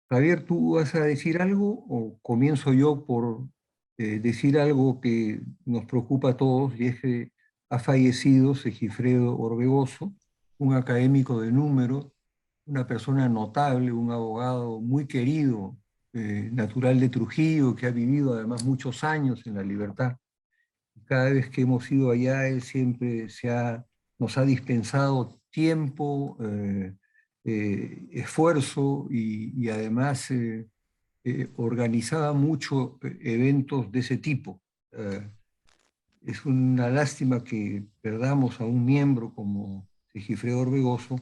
Javier, ¿tú vas a decir algo o comienzo yo por decir algo que nos preocupa a todos, y es que ha fallecido Segifredo Orbegoso, un académico de número, una persona notable, un abogado muy querido, natural de Trujillo, que ha vivido además muchos años en la libertad. Cada vez que hemos ido allá, él siempre nos ha dispensado tiempo, esfuerzo y además organizaba mucho eventos de ese tipo. Es una lástima que perdamos a un miembro como Sigifredo Orbegoso.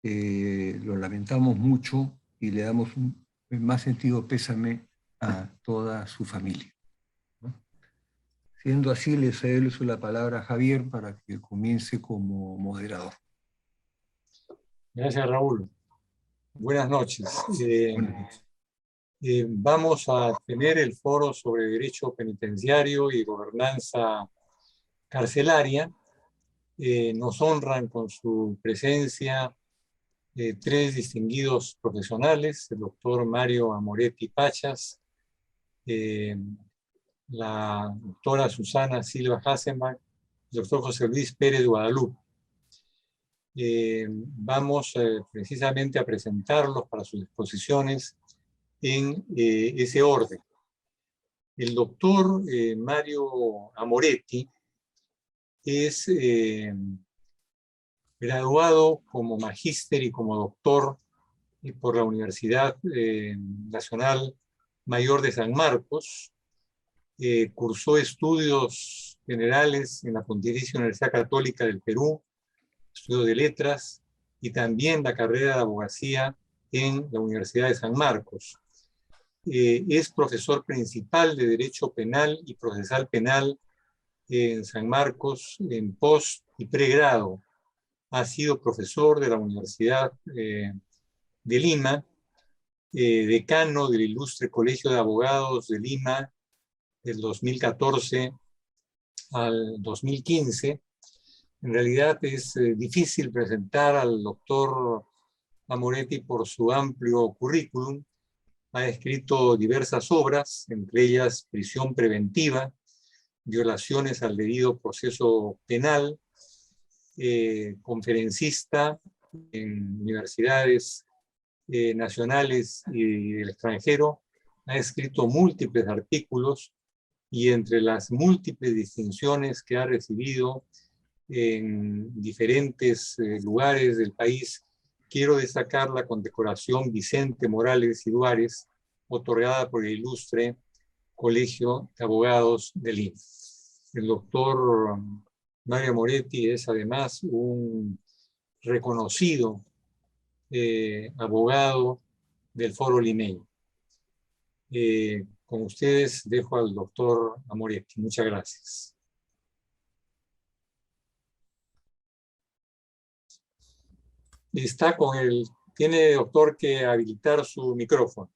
Lo lamentamos mucho y le damos un más sentido pésame a toda su familia, ¿no? Siendo así, le cedo la palabra a Javier para que comience como moderador. Gracias, Raúl. Buenas noches. Buenas noches. Vamos a tener el foro sobre derecho penitenciario y gobernanza carcelaria. Nos honran con su presencia tres distinguidos profesionales: el doctor Mario Amoretti Pachas, la doctora Susana Silva Hasenbach, el doctor José Luis Pérez Guadalupe. Vamos precisamente a presentarlos para sus exposiciones en ese orden. El doctor Mario Amoretti es graduado como magíster y como doctor por la Universidad Nacional Mayor de San Marcos. Cursó estudios generales en la Pontificia Universidad Católica del Perú, estudios de letras, y también la carrera de abogacía en la Universidad de San Marcos. Es profesor principal de Derecho Penal y Procesal Penal en San Marcos en post y pregrado. Ha sido profesor de la Universidad de Lima, decano del Ilustre Colegio de Abogados de Lima del 2014 al 2015. En realidad es difícil presentar al doctor Amoretti por su amplio currículum. Ha escrito diversas obras, entre ellas Prisión Preventiva, Violaciones al Debido Proceso Penal, conferencista en universidades nacionales y del extranjero. Ha escrito múltiples artículos y entre las múltiples distinciones que ha recibido en diferentes lugares del país, quiero destacar la condecoración Vicente Morales y Duárez, otorgada por el Ilustre Colegio de Abogados de Lima. El doctor Mario Moretti es además un reconocido abogado del Foro Limeño. Con ustedes dejo al doctor Amoretti. Muchas gracias. Está con el... Tiene, doctor, que habilitar su micrófono.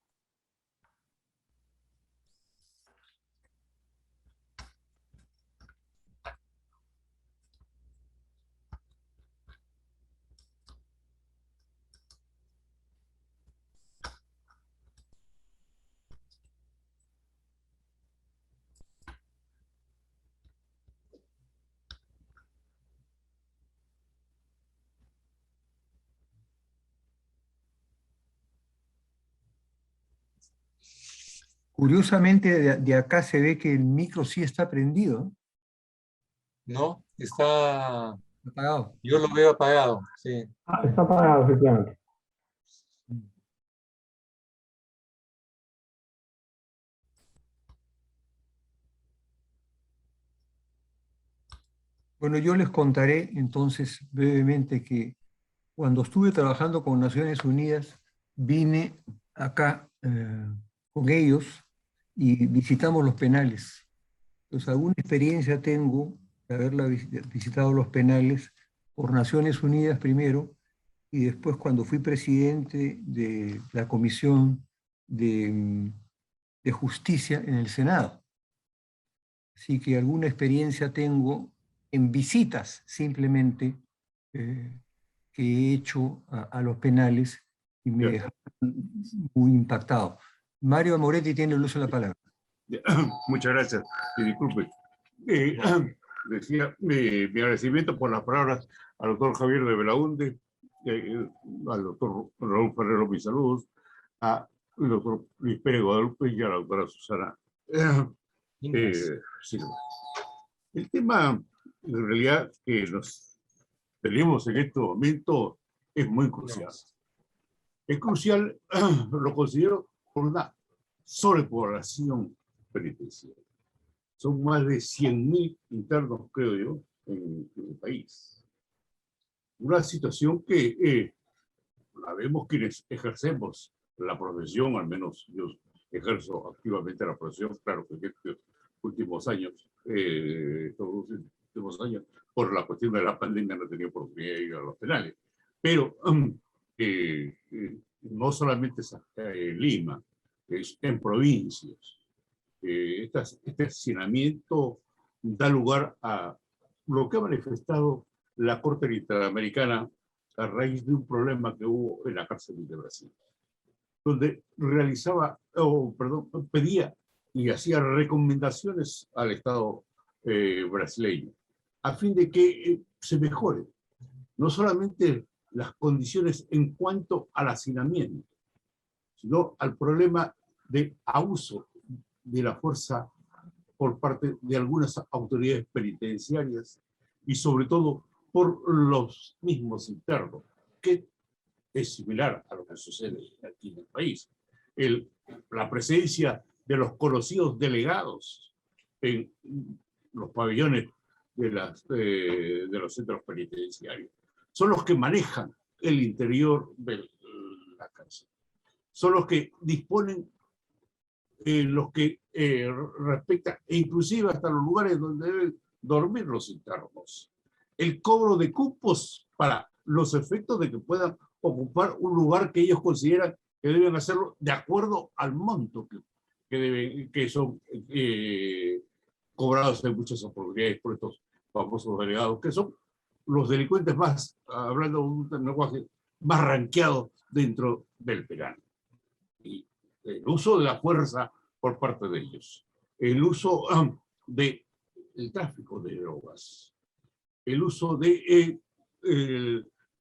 Curiosamente, de acá se ve que el micro sí está prendido. No, está... Apagado. Yo lo veo apagado, sí. Está apagado, efectivamente. Bueno, yo les contaré entonces brevemente que cuando estuve trabajando con Naciones Unidas, vine acá con ellos y visitamos los penales. Entonces, alguna experiencia tengo de visitado los penales por Naciones Unidas primero, y después cuando fui presidente de la Comisión de Justicia en el Senado. Así que alguna experiencia tengo en visitas simplemente que he hecho a los penales, y me dejaron muy impactado. Mario Amoretti tiene el uso de la palabra. Muchas gracias. Y disculpe. Decía mi agradecimiento por las palabras al doctor Javier de Belaunde, al doctor Raúl Ferrero, mis saludos, al doctor Luis Pérez Guadalupe y a la doctora Susana Silva. El tema, en realidad, que nos tenemos en este momento es muy crucial. Es crucial, lo considero, por una sobrepoblación penitenciaria. Son más de 100.000 internos, creo yo, en el país. Una situación que la vemos quienes ejercemos la profesión, al menos yo ejerzo activamente la profesión, claro que en estos últimos años, por la cuestión de la pandemia no he tenido oportunidad de ir a los penales. Pero no solamente en Lima, es en provincias. Este hacinamiento da lugar a lo que ha manifestado la Corte Interamericana a raíz de un problema que hubo en la cárcel de Brasil, donde pedía y hacía recomendaciones al Estado brasileño a fin de que se mejore no solamente las condiciones en cuanto al hacinamiento, sino al problema de abuso de la fuerza por parte de algunas autoridades penitenciarias y sobre todo por los mismos internos, que es similar a lo que sucede aquí en el país. La presencia de los conocidos delegados en los pabellones de los centros penitenciarios son los que manejan el interior de la cárcel. Son los que disponen los que respecta, e inclusive hasta los lugares donde deben dormir los internos. El cobro de cupos para los efectos de que puedan ocupar un lugar que ellos consideran que deben hacerlo de acuerdo al monto que son cobrados en muchas oportunidades por estos famosos delegados, que son los delincuentes más, hablando de un lenguaje, más ranqueados dentro del penal. Y el uso de la fuerza por parte de ellos, el uso del tráfico de drogas, el uso de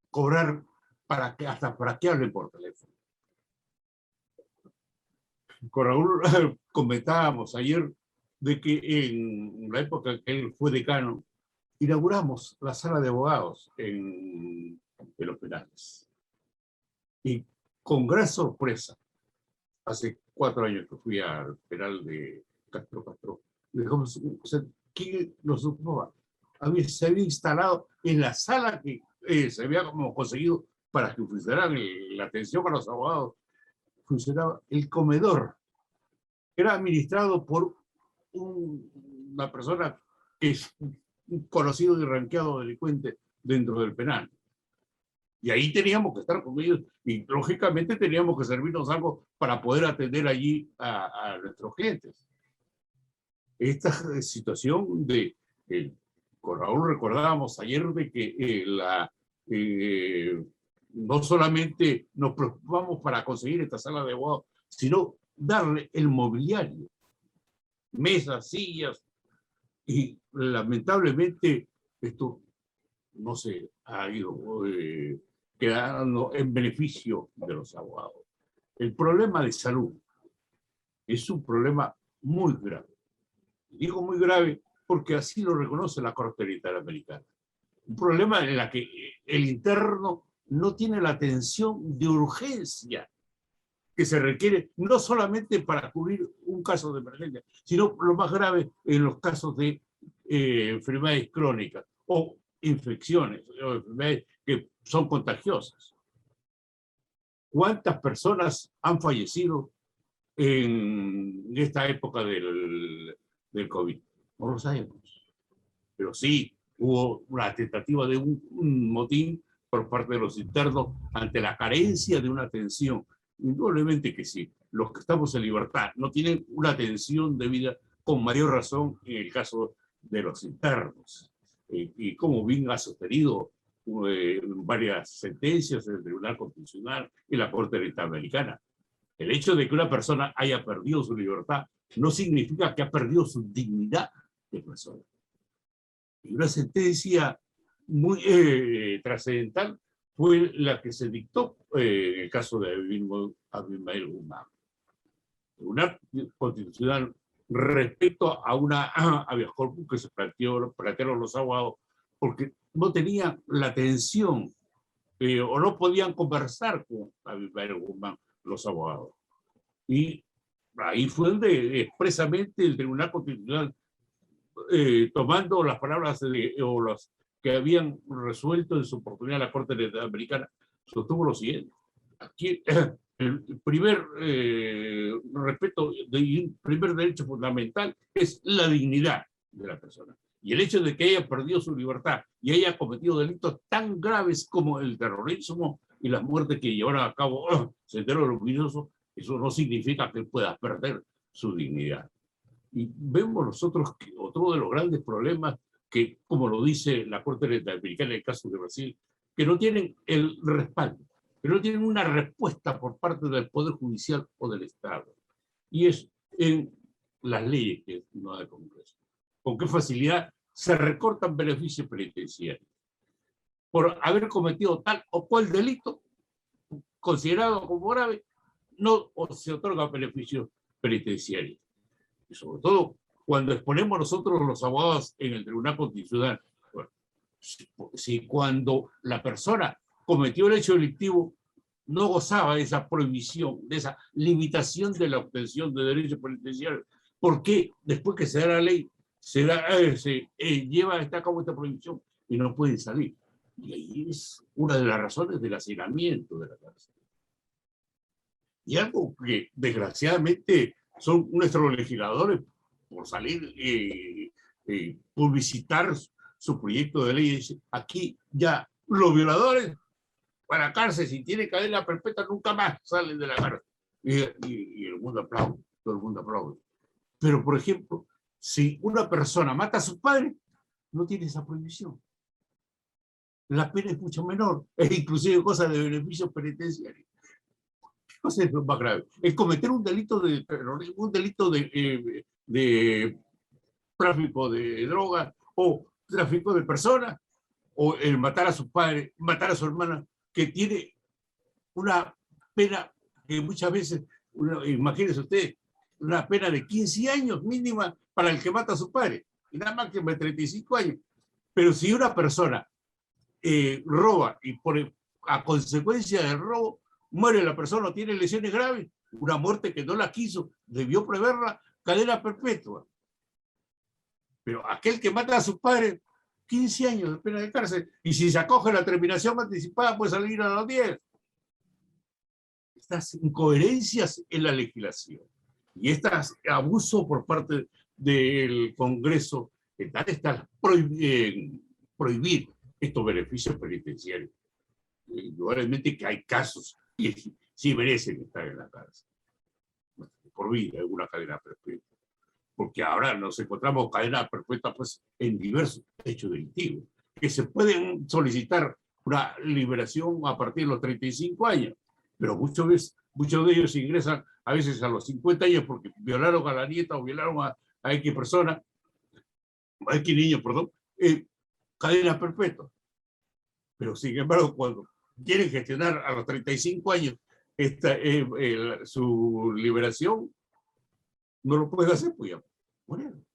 cobrar hasta para que hablen por teléfono. Con Raúl comentábamos ayer de que en la época que él fue decano, inauguramos la sala de abogados en los penales. Y con gran sorpresa, hace 4 años que fui al penal de Castro, dejamos, ¿quién nos ocupaba? Se había instalado en la sala que se había como conseguido para que funcionara la atención a los abogados, funcionaba el comedor. Era administrado por una persona que es un conocido y ranqueado delincuente dentro del penal. Y ahí teníamos que estar con ellos y lógicamente teníamos que servirnos algo para poder atender allí a nuestros clientes. Esta situación con Raúl recordábamos ayer de que no solamente nos preocupamos para conseguir esta sala de abogados, sino darle el mobiliario, mesas, sillas, y lamentablemente esto no se ha ido quedando en beneficio de los abogados. El problema de salud es un problema muy grave. Digo muy grave porque así lo reconoce la Corte Interamericana. Un problema en el que el interno no tiene la atención de urgencia que se requiere, no solamente para cubrir un caso de emergencia, sino lo más grave en los casos de enfermedades crónicas o infecciones o enfermedades que son contagiosas. ¿Cuántas personas han fallecido en esta época del COVID? No lo sabemos. Pero sí hubo una tentativa de un motín por parte de los internos ante la carencia de una atención. Indudablemente que sí. Los que estamos en libertad no tienen una atención debida, con mayor razón en el caso de los internos. Y como bien ha sostenido varias sentencias del Tribunal Constitucional y la Corte Interamericana. El hecho de que una persona haya perdido su libertad no significa que ha perdido su dignidad de persona. Y una sentencia muy trascendental fue la que se dictó en el caso de Abimael Guzmán. El Tribunal Constitucional, respecto a una habeas corpus que se plantearon los abogados, porque no tenían la atención o no podían conversar con Abimael Guzmán los abogados. Y ahí fue donde expresamente el Tribunal Constitucional, tomando las palabras o las que habían resuelto en su oportunidad la Corte Interamericana, sostuvo lo siguiente. Aquí el primer respeto, el primer derecho fundamental es la dignidad de la persona. Y el hecho de que haya perdido su libertad y haya cometido delitos tan graves como el terrorismo y las muertes que llevaron a cabo Sendero Luminoso, eso no significa que pueda perder su dignidad. Y vemos nosotros que otro de los grandes problemas que, como lo dice la Corte Interamericana en el caso de Brasil, que no tienen el respaldo, que no tienen una respuesta por parte del Poder Judicial o del Estado. Y es en las leyes que no hay Congreso. Con qué facilidad se recortan beneficios penitenciarios por haber cometido tal o cual delito considerado como grave, no se otorga beneficios penitenciarios. Y sobre todo cuando exponemos nosotros los abogados en el Tribunal Constitucional, bueno, si cuando la persona cometió el hecho delictivo no gozaba de esa prohibición, de esa limitación de la obtención de derechos penitenciarios, ¿por qué después que se da la ley se lleva a cabo esta prohibición y no puede salir? Y ahí es una de las razones del hacinamiento de la cárcel. Y algo que desgraciadamente son nuestros legisladores, por salir publicitar su proyecto de ley, dice, aquí ya los violadores para la cárcel, si tienen cadena perpetua, nunca más salen de la cárcel. Y el mundo aplaude, todo el mundo aplaude. Pero, por ejemplo, si una persona mata a su padre, no tiene esa prohibición. La pena es mucho menor, es inclusive cosa de beneficios penitenciarios. ¿Qué cosa es lo más grave? Es cometer un delito de terrorismo, un delito de tráfico de drogas o tráfico de personas, o el matar a su padre, matar a su hermana, que tiene una pena que muchas veces, imagínense usted, una pena de 15 años mínima para el que mata a su padre, y nada más que 35 años. Pero si una persona roba y a consecuencia del robo muere la persona o tiene lesiones graves, una muerte que no la quiso, debió preverla, cadena perpetua. Pero aquel que mata a su padre, 15 años de pena de cárcel, y si se acoge la terminación anticipada puede salir a los 10. Estas incoherencias en la legislación y este abuso por parte del Congreso que tal está prohibir estos beneficios penitenciarios. Indudablemente que hay casos que sí merecen estar en la cárcel por vida, en una cadena perpetua, porque ahora nos encontramos cadena perpetua pues, en diversos hechos delictivos, que se pueden solicitar una liberación a partir de los 35 años, pero muchos de ellos ingresan a veces a los 50 años porque violaron a la nieta o violaron a X persona, a X niño, perdón, cadena perpetua. Pero sin embargo, cuando quieren gestionar a los 35 años su liberación, no lo pueden hacer, pues ya murieron.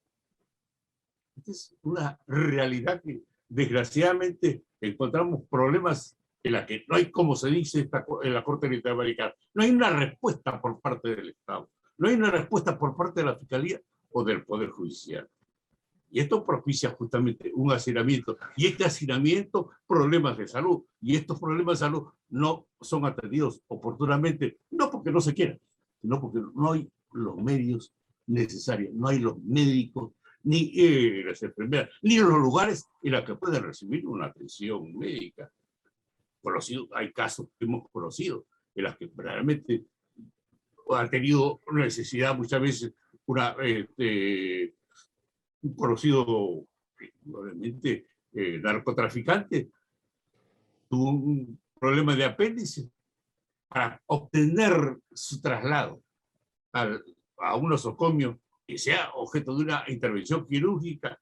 Esta es una realidad que desgraciadamente encontramos problemas en la que no hay, como se dice en la Corte Interamericana, no hay una respuesta por parte del Estado, no hay una respuesta por parte de la Fiscalía o del Poder Judicial. Y esto propicia justamente un hacinamiento. Y este hacinamiento, problemas de salud. Y estos problemas de salud no son atendidos oportunamente, no porque no se quieran, sino porque no hay los medios necesarios, no hay los médicos, ni las enfermeras, ni los lugares en los que pueden recibir una atención médica. Hay casos que hemos conocido en los que realmente han tenido necesidad muchas veces un conocido, probablemente, narcotraficante, tuvo un problema de apéndice, para obtener su traslado a un nosocomio que sea objeto de una intervención quirúrgica,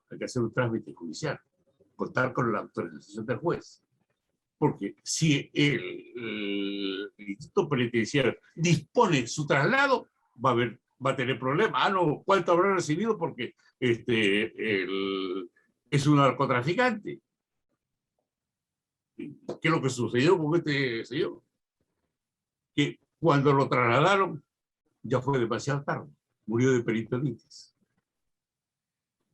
hay que hacer un trámite judicial, contar con la autorización del juez. Porque si el Instituto Penitenciario dispone su traslado, va a tener problemas. Ah, no, ¿cuánto habrá recibido? Porque es un narcotraficante. ¿Qué es lo que sucedió con este señor? Que cuando lo trasladaron, ya fue demasiado tarde. Murió de peritonitis.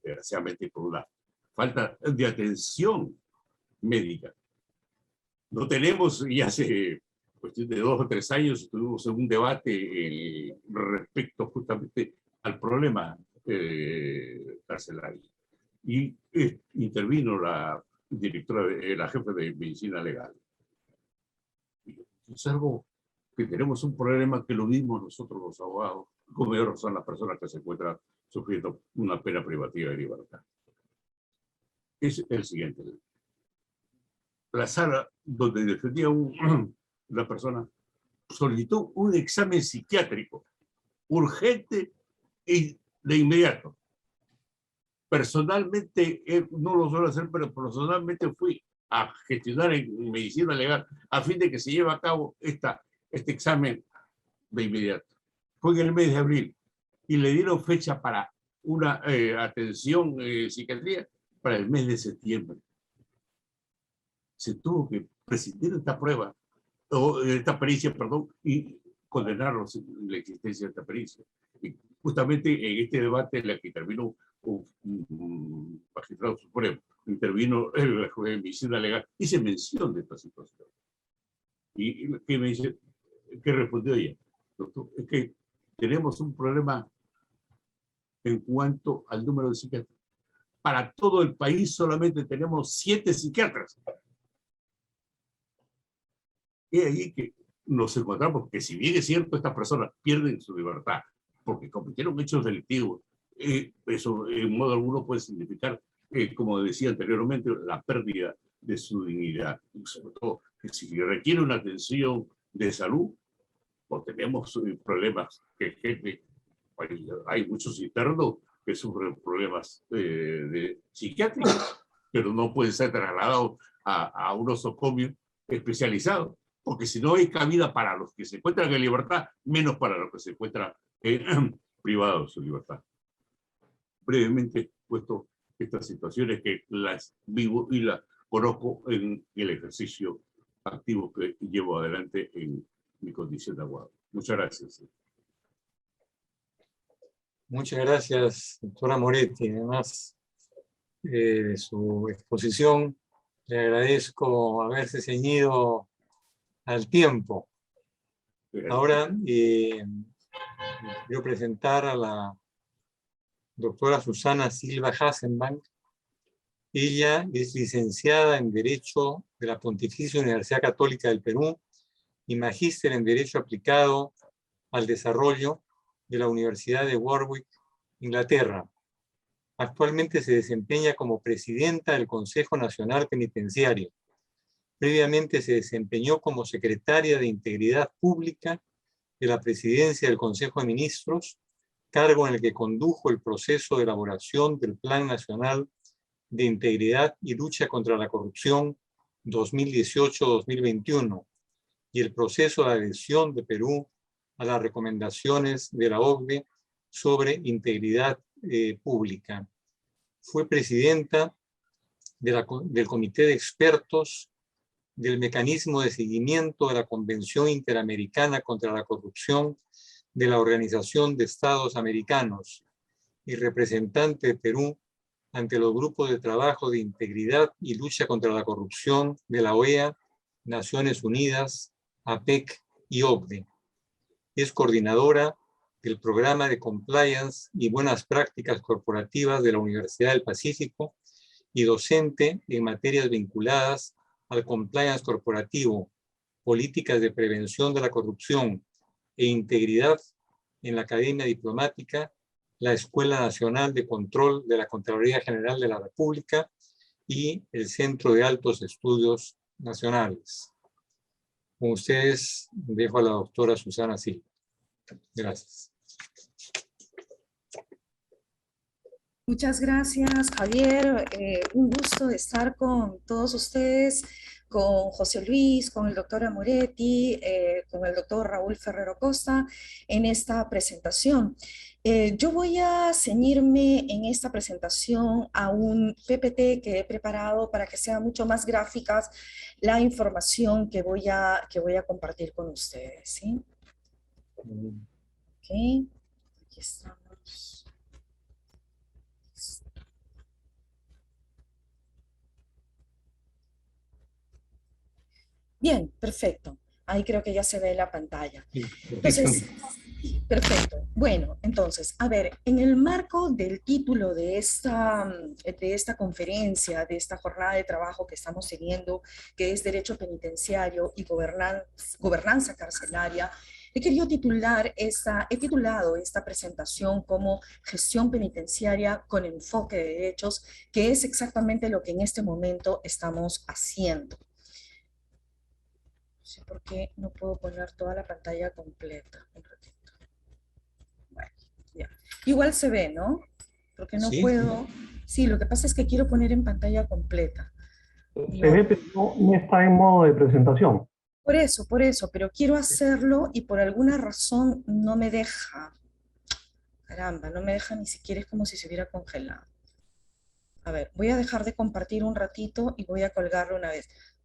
Desgraciadamente por una falta de atención médica. No tenemos, y hace cuestión de 2 o 3 años tuvimos un debate respecto justamente al problema carcelario. Y intervino la directora, la jefa de medicina legal. Es algo que tenemos un problema que lo vimos nosotros los abogados, como son las personas que se encuentran sufriendo una pena privativa de libertad. Es el siguiente. La sala donde defendía una persona solicitó un examen psiquiátrico urgente y de inmediato. Personalmente, no lo suelo hacer, pero personalmente fui a gestionar en medicina legal a fin de que se lleve a cabo este examen de inmediato. Fue en el mes de abril y le dieron fecha para una atención psiquiatría para el mes de septiembre. Se tuvo que prescindir de esta prueba, o esta pericia, perdón, y condenarlos en la existencia de esta pericia. Y justamente en este debate en el que intervino un magistrado supremo, intervino el juez de medicina legal, hice mención de esta situación. Y que me dice, ¿qué respondió ella? Doctor, es que tenemos un problema en cuanto al número de psiquiatras. Para todo el país solamente tenemos 7 psiquiatras. Y ahí que nos encontramos que, si bien es cierto, estas personas pierden su libertad porque cometieron hechos delictivos, eso en modo alguno puede significar, como decía anteriormente, la pérdida de su dignidad. Y sobre todo, que si requiere una atención de salud, pues tenemos problemas que hay muchos internos que sufren problemas de psiquiátricos, pero no pueden ser trasladados a un nosocomio especializado, porque si no hay cabida para los que se encuentran en libertad, menos para los que se encuentran privados de su libertad. Brevemente puesto estas situaciones que las vivo y las conozco en el ejercicio activo que llevo adelante en mi condición de abogado. Muchas gracias. Muchas gracias, doctora Moretti. Además de su exposición, le agradezco haberse ceñido al tiempo. Ahora quiero presentar a la doctora Susana Silva Hasenbank. Ella es licenciada en Derecho de la Pontificia Universidad Católica del Perú y magíster en Derecho Aplicado al Desarrollo de la Universidad de Warwick, Inglaterra. Actualmente se desempeña como presidenta del Consejo Nacional Penitenciario. Previamente se desempeñó como secretaria de Integridad Pública de la Presidencia del Consejo de Ministros, cargo en el que condujo el proceso de elaboración del Plan Nacional de Integridad y Lucha contra la Corrupción 2018-2021 y el proceso de adhesión de Perú a las recomendaciones de la OCDE sobre integridad pública. Fue presidenta del Comité de Expertos del Mecanismo de Seguimiento de la Convención Interamericana contra la Corrupción de la Organización de Estados Americanos y representante de Perú ante los grupos de trabajo de integridad y lucha contra la corrupción de la OEA, Naciones Unidas, APEC y OCDE. Es coordinadora del Programa de Compliance y Buenas Prácticas Corporativas de la Universidad del Pacífico y docente en materias vinculadas al compliance corporativo, políticas de prevención de la corrupción e integridad en la Academia Diplomática, la Escuela Nacional de Control de la Contraloría General de la República y el Centro de Altos Estudios Nacionales. Con ustedes dejo a la doctora Susana Silva. Gracias. Muchas gracias, Javier. Un gusto de estar con todos ustedes, con José Luis, con el doctor Amoretti, con el doctor Raúl Ferrero Costa en esta presentación. Yo voy a ceñirme en esta presentación a un PPT que he preparado para que sea mucho más gráficas la información que voy a compartir con ustedes, ¿sí? Ok, aquí estamos. Bien, perfecto. Ahí creo que ya se ve la pantalla. Entonces, perfecto. Bueno, entonces, a ver, en el marco del título de esta conferencia, de esta jornada de trabajo que estamos teniendo, que es Derecho Penitenciario y Gobernanza Carcelaria, he titulado esta presentación como Gestión Penitenciaria con enfoque de derechos, que es exactamente lo que en este momento estamos haciendo. No sé por qué no puedo poner toda la pantalla completa. Un ratito. Bueno, ya. Igual se ve, ¿no? Porque no puedo. Sí, lo que pasa es que quiero poner en pantalla completa. Se ve, pero no está en modo de presentación. Por eso, pero quiero hacerlo y por alguna razón no me deja. Caramba, no me deja ni siquiera, es como si se hubiera congelado. A ver, voy a dejar de compartir un ratito y voy a colgarlo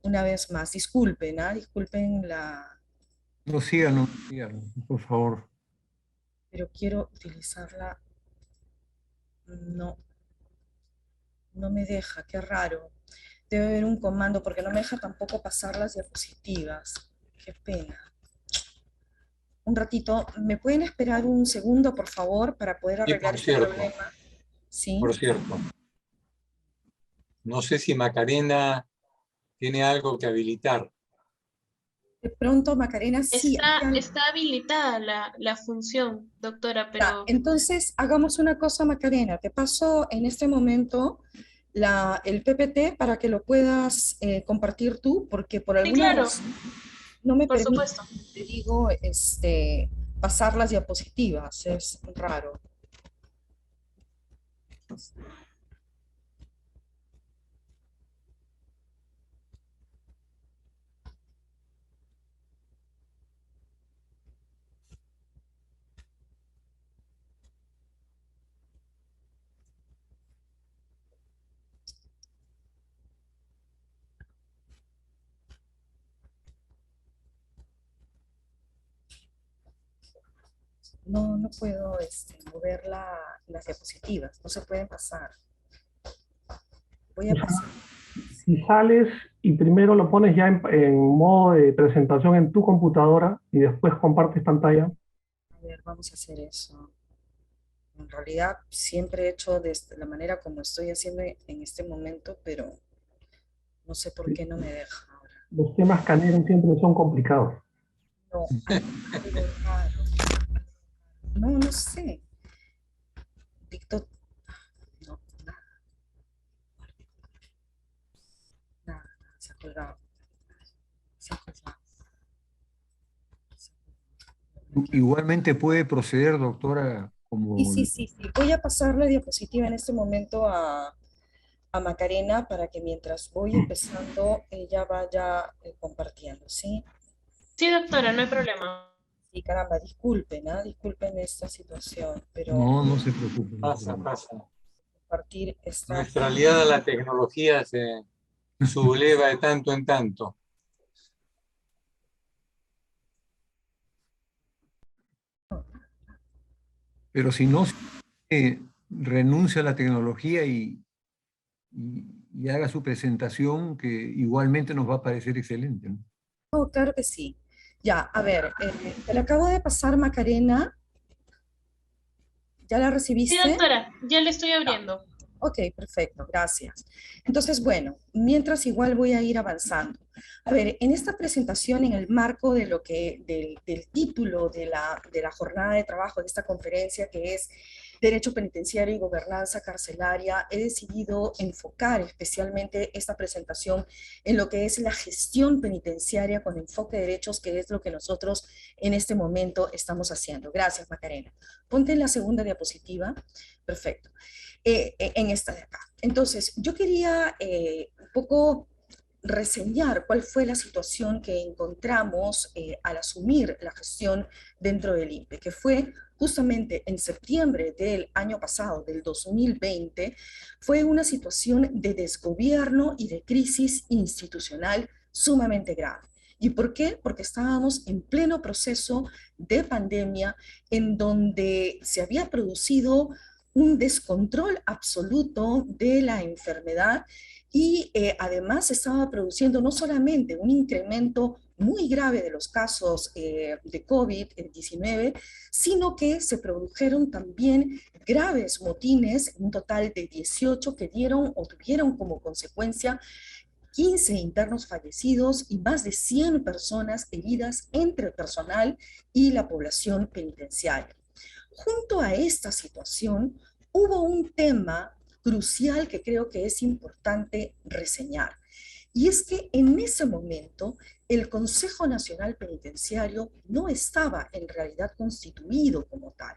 una vez más. Disculpen, ¿ah? Disculpen la... No, síganos, por favor. Pero quiero utilizarla. No me deja, qué raro. Debe haber un comando porque no me deja tampoco pasar las diapositivas. Qué pena. Un ratito, ¿me pueden esperar un segundo, por favor, para poder arreglar este problema? Sí. Por cierto. No sé si Macarena tiene algo que habilitar. De pronto, Macarena, sí. Está habilitada la función, doctora, pero... Ya, entonces, hagamos una cosa, Macarena. Te paso en este momento el PPT para que lo puedas compartir tú, porque por alguna razón no me permite, te digo, pasar las diapositivas. Es raro. No puedo mover las diapositivas, no se pueden pasar. Voy a pasar. Si sales y primero lo pones ya en modo de presentación en tu computadora y después compartes pantalla. A ver, vamos a hacer eso. En realidad siempre he hecho de la manera como estoy haciendo en este momento, pero no sé por qué no me deja ahora. Los temas Caneron siempre son complicados. No, algo raro. No sé. Dicto. No, nada, se ha colgado. Igualmente puede proceder, doctora, como... Sí. Voy a pasar la diapositiva en este momento a Macarena para que mientras voy empezando ella vaya compartiendo, ¿sí? Sí, doctora, no hay problema. Sí, caramba, disculpen esta situación, pero... No se preocupen. Pasa. Compartir esta... Nuestra aliada a la tecnología se subleva de tanto en tanto. Pero si no renuncia a la tecnología y haga su presentación, que igualmente nos va a parecer excelente, ¿no? Oh, claro que sí. Ya, a ver, te la acabo de pasar, Macarena. ¿Ya la recibiste? Sí, doctora, ya le estoy abriendo. Ok, perfecto, gracias. Entonces, bueno, mientras igual voy a ir avanzando. A ver, en esta presentación, en el marco de del título de la jornada de trabajo de esta conferencia, que es Derecho Penitenciario y Gobernanza Carcelaria, he decidido enfocar especialmente esta presentación en lo que es la gestión penitenciaria con enfoque de derechos, que es lo que nosotros en este momento estamos haciendo. Gracias, Macarena. Ponte en la segunda diapositiva. Perfecto. En esta de acá. Entonces, yo quería un poco reseñar cuál fue la situación que encontramos al asumir la gestión dentro del INPE, que fue justamente en septiembre del año pasado, del 2020, fue una situación de desgobierno y de crisis institucional sumamente grave. ¿Y por qué? Porque estábamos en pleno proceso de pandemia en donde se había producido un descontrol absoluto de la enfermedad y además estaba produciendo no solamente un incremento muy grave de los casos de COVID-19, sino que se produjeron también graves motines, un total de 18 que dieron o tuvieron como consecuencia 15 internos fallecidos y más de 100 personas heridas entre el personal y la población penitenciaria. Junto a esta situación, hubo un tema crucial que creo que es importante reseñar. Y es que en ese momento el Consejo Nacional Penitenciario no estaba en realidad constituido como tal.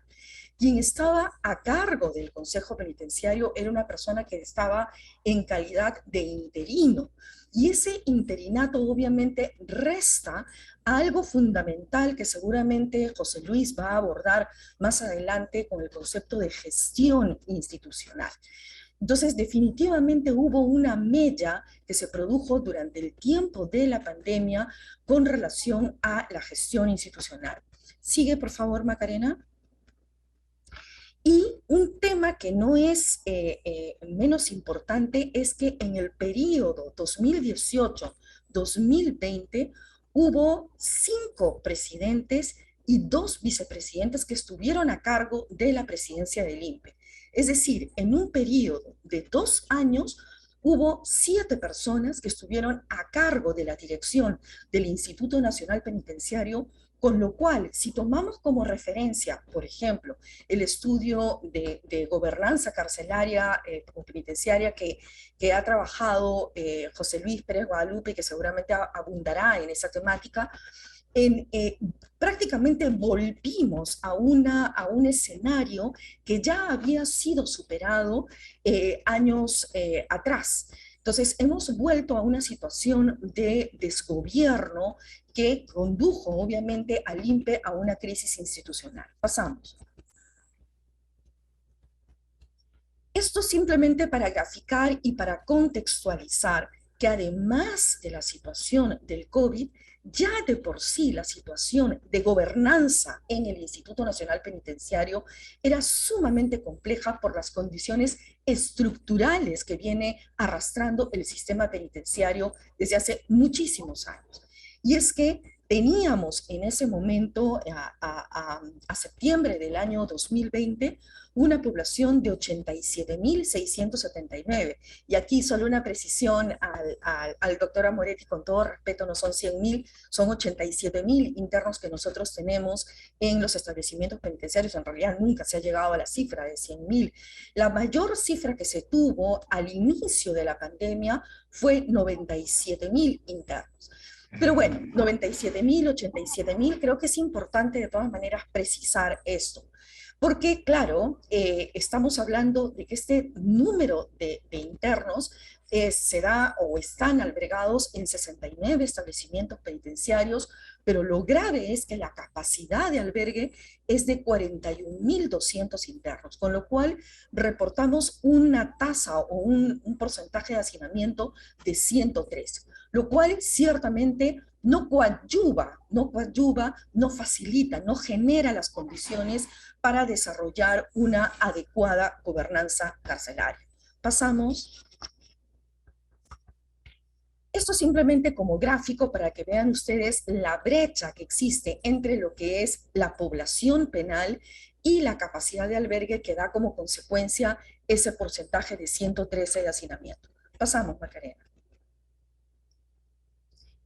Quien estaba a cargo del Consejo Penitenciario era una persona que estaba en calidad de interino. Y ese interinato obviamente resta algo fundamental que seguramente José Luis va a abordar más adelante con el concepto de gestión institucional. Entonces, definitivamente hubo una mella que se produjo durante el tiempo de la pandemia con relación a la gestión institucional. Sigue, por favor, Macarena. Y un tema que no es menos importante es que en el periodo 2018-2020 hubo 5 presidentes y 2 vicepresidentes que estuvieron a cargo de la presidencia del INPE. Es decir, en un periodo de 2 años hubo 7 personas que estuvieron a cargo de la dirección del Instituto Nacional Penitenciario, con lo cual, si tomamos como referencia, por ejemplo, el estudio de gobernanza carcelaria o penitenciaria que ha trabajado José Luis Pérez Guadalupe, que seguramente abundará en esa temática, prácticamente volvimos a un escenario que ya había sido superado años atrás. Entonces, hemos vuelto a una situación de desgobierno que condujo, obviamente, al INPE a una crisis institucional. Pasamos. Esto simplemente para graficar y para contextualizar que además de la situación del COVID, ya de por sí la situación de gobernanza en el Instituto Nacional Penitenciario era sumamente compleja por las condiciones estructurales que viene arrastrando el sistema penitenciario desde hace muchísimos años. Y es que teníamos en ese momento, a septiembre del año 2020, una población de 87.679. Y aquí solo una precisión al doctor Amoretti, con todo respeto, no son 100.000, son 87.000 internos que nosotros tenemos en los establecimientos penitenciarios. En realidad nunca se ha llegado a la cifra de 100.000. La mayor cifra que se tuvo al inicio de la pandemia fue 97.000 internos. Pero bueno, 97.000, 87.000, creo que es importante de todas maneras precisar esto. Porque, claro, estamos hablando de que este número de internos se da o están albergados en 69 establecimientos penitenciarios, pero lo grave es que la capacidad de albergue es de 41.200 internos, con lo cual reportamos una tasa o un porcentaje de hacinamiento de 103, lo cual ciertamente no coadyuva, no facilita, no genera las condiciones para desarrollar una adecuada gobernanza carcelaria. Pasamos. Esto simplemente como gráfico para que vean ustedes la brecha que existe entre lo que es la población penal y la capacidad de albergue que da como consecuencia ese porcentaje de 113 de hacinamiento. Pasamos, Macarena.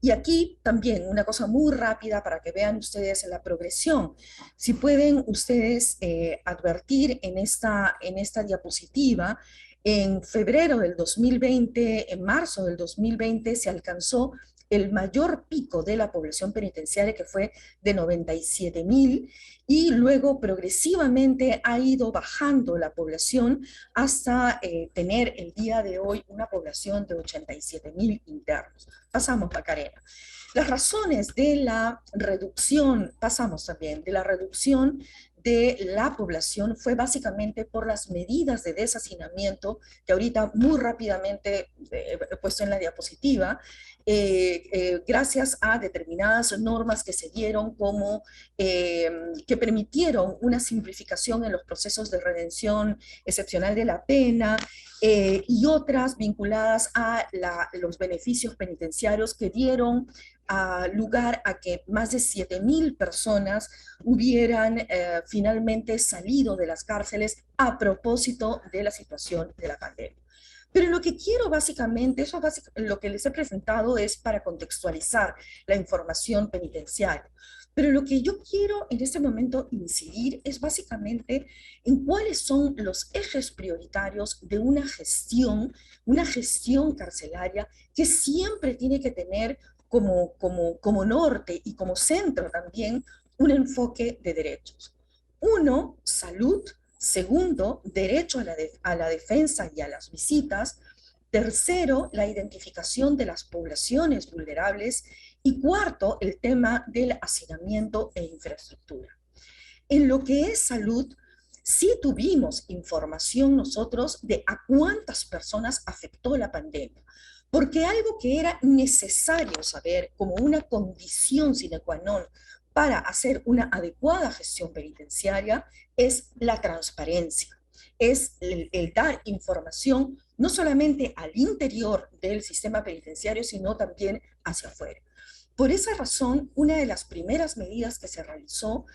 Y aquí también una cosa muy rápida para que vean ustedes la progresión. Si pueden ustedes advertir en esta diapositiva, en febrero del 2020, en marzo del 2020, se alcanzó el mayor pico de la población penitenciaria, que fue de 97.000, y luego progresivamente ha ido bajando la población hasta tener el día de hoy una población de 87.000 internos. Pasamos, Macarena. Las razones de la reducción, pasamos también, de la reducción de la población fue básicamente por las medidas de deshacinamiento, que ahorita muy rápidamente he puesto en la diapositiva, gracias a determinadas normas que se dieron como que permitieron una simplificación en los procesos de redención excepcional de la pena, y otras vinculadas a los beneficios penitenciarios que dieron lugar a que más de 7.000 personas hubieran finalmente salido de las cárceles a propósito de la situación de la pandemia. Pero lo que quiero básicamente, lo que les he presentado es para contextualizar la información penitenciaria. Pero lo que yo quiero en este momento incidir es básicamente en cuáles son los ejes prioritarios de una gestión carcelaria que siempre tiene que tener como norte y como centro también un enfoque de derechos. Uno, salud. Segundo, derecho a la defensa y a las visitas. Tercero, la identificación de las poblaciones vulnerables. Y cuarto, el tema del hacinamiento e infraestructura. En lo que es salud, sí tuvimos información nosotros de a cuántas personas afectó la pandemia, porque algo que era necesario saber como una condición sine qua non para hacer una adecuada gestión penitenciaria es la transparencia, es el dar información no solamente al interior del sistema penitenciario, sino también hacia afuera. Por esa razón, una de las primeras medidas que se realizó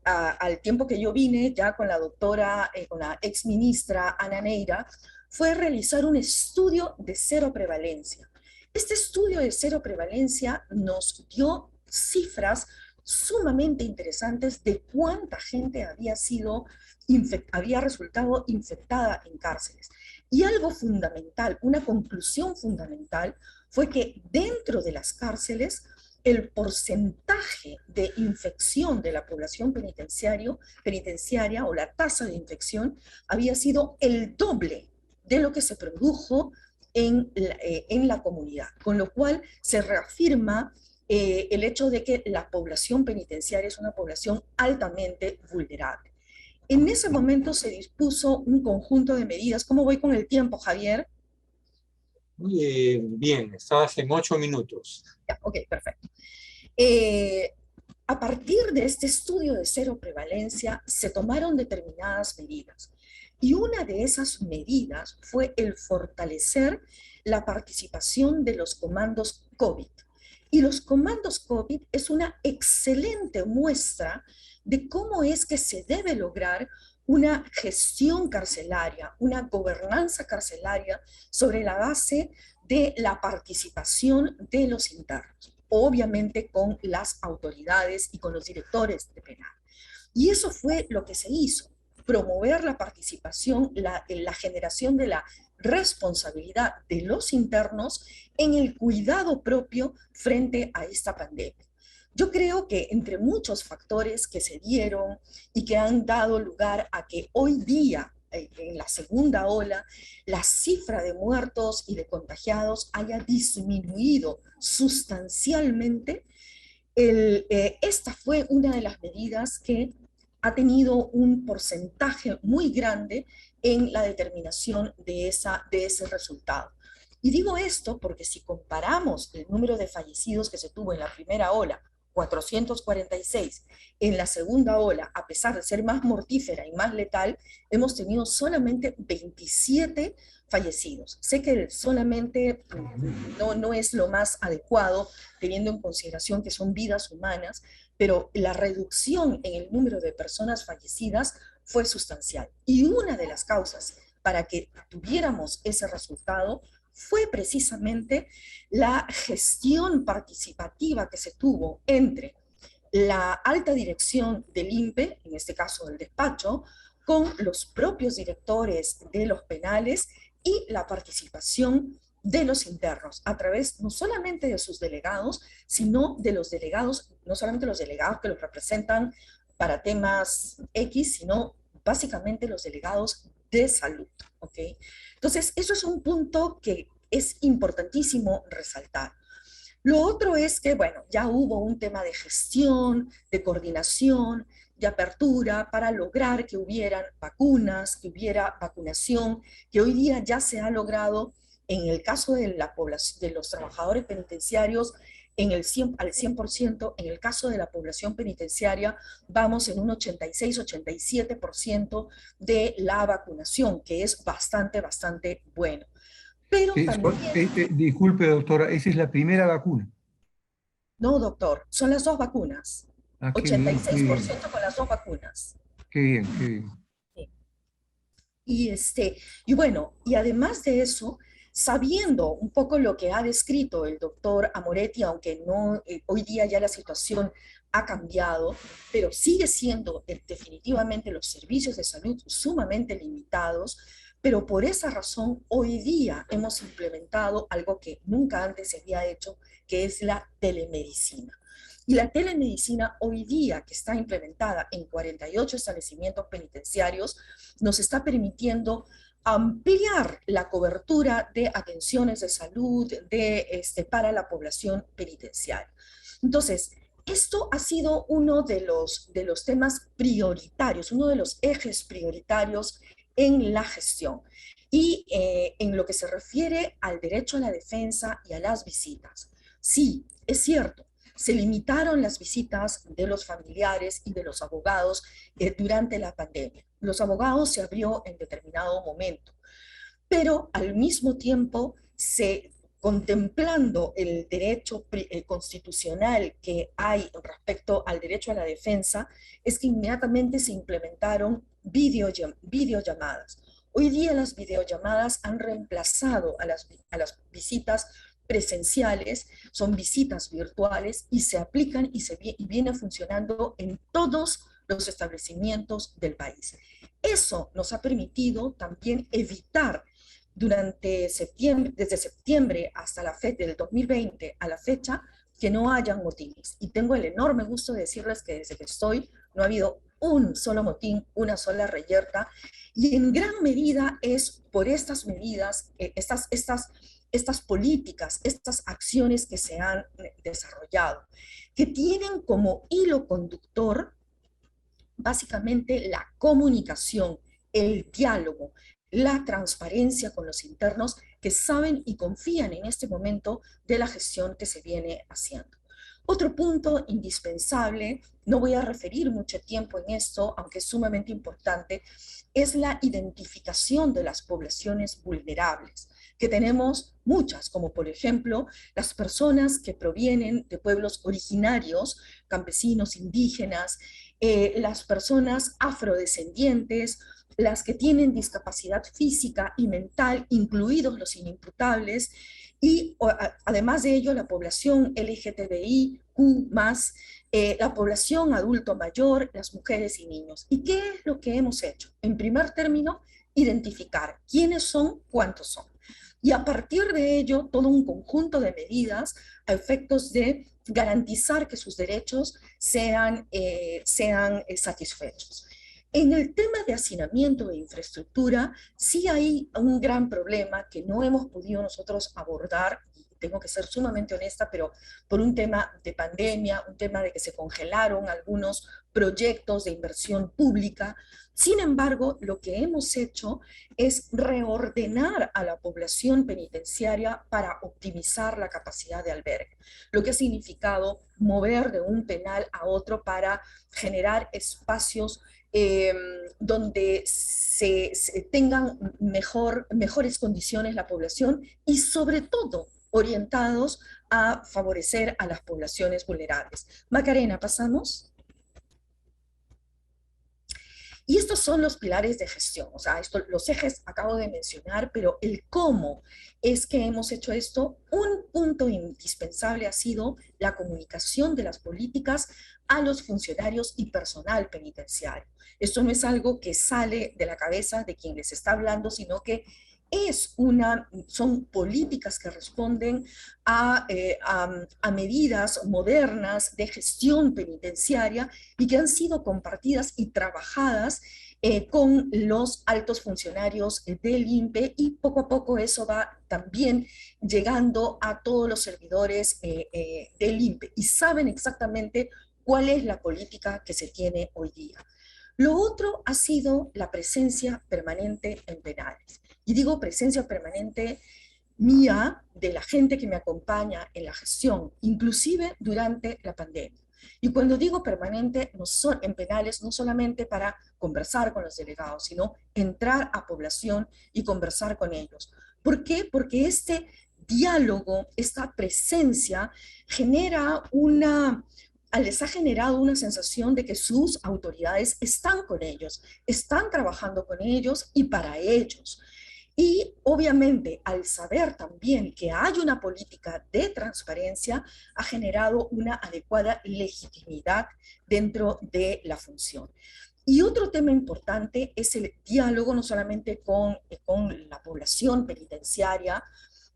al tiempo que yo vine ya con la doctora, con la ex ministra Ana Neira, fue realizar un estudio de cero prevalencia. Este estudio de cero prevalencia nos dio cifras sumamente interesantes de cuánta gente había resultado infectada en cárceles. Y algo fundamental, una conclusión fundamental, fue que dentro de las cárceles el porcentaje de infección de la población penitenciaria o la tasa de infección había sido el doble de lo que se produjo en la comunidad, con lo cual se reafirma el hecho de que la población penitenciaria es una población altamente vulnerable. En ese momento se dispuso un conjunto de medidas. ¿Cómo voy con el tiempo, Javier? Bien, estabas en 8 minutos. Ya, ok, perfecto. A partir de este estudio de cero prevalencia se tomaron determinadas medidas. Y una de esas medidas fue el fortalecer la participación de los comandos COVID. Y los comandos COVID es una excelente muestra de cómo es que se debe lograr una gestión carcelaria, una gobernanza carcelaria sobre la base de la participación de los internos, obviamente con las autoridades y con los directores de penal. Y eso fue lo que se hizo, promover la participación, la generación de la responsabilidad de los internos en el cuidado propio frente a esta pandemia. Yo creo que entre muchos factores que se dieron y que han dado lugar a que hoy día, en la segunda ola, la cifra de muertos y de contagiados haya disminuido sustancialmente, esta fue una de las medidas que ha tenido un porcentaje muy grande en la determinación de ese resultado. Y digo esto porque si comparamos el número de fallecidos que se tuvo en la primera ola, 446, en la segunda ola, a pesar de ser más mortífera y más letal, hemos tenido solamente 27 fallecidos. Sé que solamente no es lo más adecuado, teniendo en consideración que son vidas humanas, pero la reducción en el número de personas fallecidas fue sustancial. Y una de las causas para que tuviéramos ese resultado fue precisamente la gestión participativa que se tuvo entre la alta dirección del INPE, en este caso del despacho, con los propios directores de los penales y la participación de los internos, a través no solamente de sus delegados, sino de los delegados, no solamente los delegados que los representan para temas X, sino básicamente los delegados de salud, ¿ok? Entonces, eso es un punto que es importantísimo resaltar. Lo otro es que, bueno, ya hubo un tema de gestión, de coordinación, de apertura para lograr que hubieran vacunas, que hubiera vacunación, que hoy día ya se ha logrado en el caso de la población, de los trabajadores penitenciarios, al 100%, en el caso de la población penitenciaria, vamos en un 86-87% de la vacunación, que es bastante bueno. Pero también... disculpe, doctora, esa es la primera vacuna. No, doctor, son las dos vacunas. Ah, 86% con las dos vacunas. Qué bien, qué bien. Y bueno, y además de eso, sabiendo un poco lo que ha descrito el doctor Amoretti, aunque no, hoy día ya la situación ha cambiado, pero sigue siendo definitivamente los servicios de salud sumamente limitados, pero por esa razón hoy día hemos implementado algo que nunca antes se había hecho, que es la telemedicina. Y la telemedicina hoy día, que está implementada en 48 establecimientos penitenciarios, nos está permitiendo ampliar la cobertura de atenciones de salud para la población penitenciaria. Entonces, esto ha sido uno de los temas prioritarios, uno de los ejes prioritarios en la gestión. Y en lo que se refiere al derecho a la defensa y a las visitas, sí, es cierto, se limitaron las visitas de los familiares y de los abogados durante la pandemia. Los abogados se abrió en determinado momento, pero al mismo tiempo, contemplando el derecho constitucional que hay respecto al derecho a la defensa, es que inmediatamente se implementaron videollamadas. Hoy día las videollamadas han reemplazado a las visitas presenciales, son visitas virtuales y se aplican y viene funcionando en todos los establecimientos del país. Eso nos ha permitido también evitar desde septiembre hasta la fecha del 2020 a la fecha, que no hayan motines. Y tengo el enorme gusto de decirles que desde que estoy no ha habido un solo motín, una sola reyerta, y en gran medida es por estas medidas, estas políticas, estas acciones que se han desarrollado, que tienen como hilo conductor básicamente la comunicación, el diálogo, la transparencia con los internos que saben y confían en este momento de la gestión que se viene haciendo. Otro punto indispensable, no voy a referir mucho tiempo en esto, aunque es sumamente importante, es la identificación de las poblaciones vulnerables, que tenemos muchas, como por ejemplo las personas que provienen de pueblos originarios, campesinos, indígenas, las personas afrodescendientes, las que tienen discapacidad física y mental, incluidos los inimputables, y además de ello la población LGTBIQ+, la población adulto mayor, las mujeres y niños. ¿Y qué es lo que hemos hecho? En primer término, identificar quiénes son, cuántos son. Y a partir de ello, todo un conjunto de medidas a efectos de garantizar que sus derechos sean satisfechos. En el tema de hacinamiento e infraestructura, sí hay un gran problema que no hemos podido nosotros abordar, y tengo que ser sumamente honesta, pero por un tema de pandemia, un tema de que se congelaron algunos proyectos de inversión pública. Sin embargo, lo que hemos hecho es reordenar a la población penitenciaria para optimizar la capacidad de albergue, lo que ha significado mover de un penal a otro para generar espacios donde se tengan mejores condiciones la población y sobre todo orientados a favorecer a las poblaciones vulnerables. Macarena, ¿pasamos? Y estos son los pilares de gestión, o sea, los ejes acabo de mencionar, pero el cómo es que hemos hecho esto, un punto indispensable ha sido la comunicación de las políticas a los funcionarios y personal penitenciario. Esto no es algo que sale de la cabeza de quien les está hablando, sino que son políticas que responden a medidas modernas de gestión penitenciaria y que han sido compartidas y trabajadas con los altos funcionarios del INPE, y poco a poco eso va también llegando a todos los servidores del INPE y saben exactamente cuál es la política que se tiene hoy día. Lo otro ha sido la presencia permanente en penales. Y digo presencia permanente mía, de la gente que me acompaña en la gestión, inclusive durante la pandemia. Y cuando digo permanente, no son en penales, no solamente para conversar con los delegados, sino entrar a población y conversar con ellos. ¿Por qué? Porque este diálogo, esta presencia, les ha generado una sensación de que sus autoridades están con ellos, están trabajando con ellos y para ellos. Y obviamente, al saber también que hay una política de transparencia, ha generado una adecuada legitimidad dentro de la función. Y otro tema importante es el diálogo no solamente con la población penitenciaria,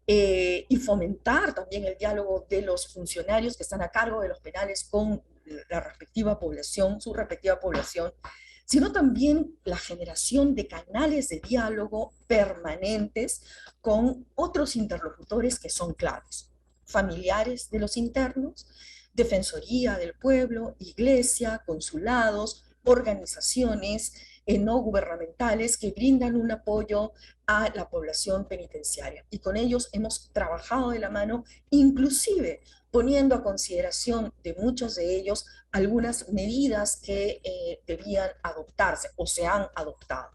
y fomentar también el diálogo de los funcionarios que están a cargo de los penales con la respectiva población, su respectiva población, sino también la generación de canales de diálogo permanentes con otros interlocutores que son claves: familiares de los internos, Defensoría del Pueblo, iglesia, consulados, organizaciones no gubernamentales que brindan un apoyo a la población penitenciaria. Y con ellos hemos trabajado de la mano, inclusive poniendo a consideración de muchos de ellos algunas medidas que debían adoptarse o se han adoptado.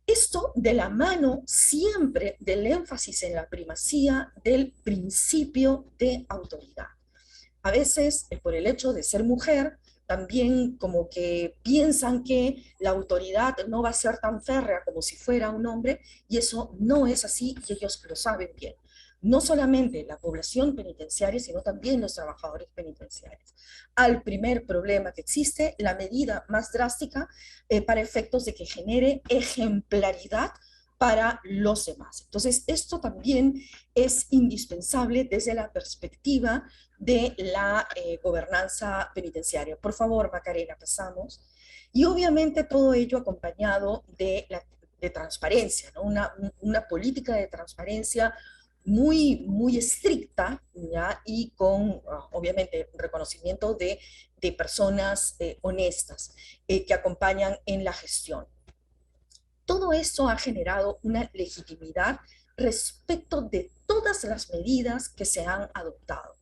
Esto de la mano siempre del énfasis en la primacía del principio de autoridad. A veces, por el hecho de ser mujer, también como que piensan que la autoridad no va a ser tan férrea como si fuera un hombre, y eso no es así y ellos lo saben bien. No solamente la población penitenciaria, sino también los trabajadores penitenciarios. Al primer problema que existe, la medida más drástica para efectos de que genere ejemplaridad para los demás. Entonces, esto también es indispensable desde la perspectiva de la gobernanza penitenciaria. Por favor, Macarena, pasamos. Y obviamente todo ello acompañado de transparencia, ¿no? Una política de transparencia muy estricta, ¿ya? Y con, obviamente, reconocimiento de personas honestas que acompañan en la gestión. Todo esto ha generado una legitimidad respecto de todas las medidas que se han adoptado.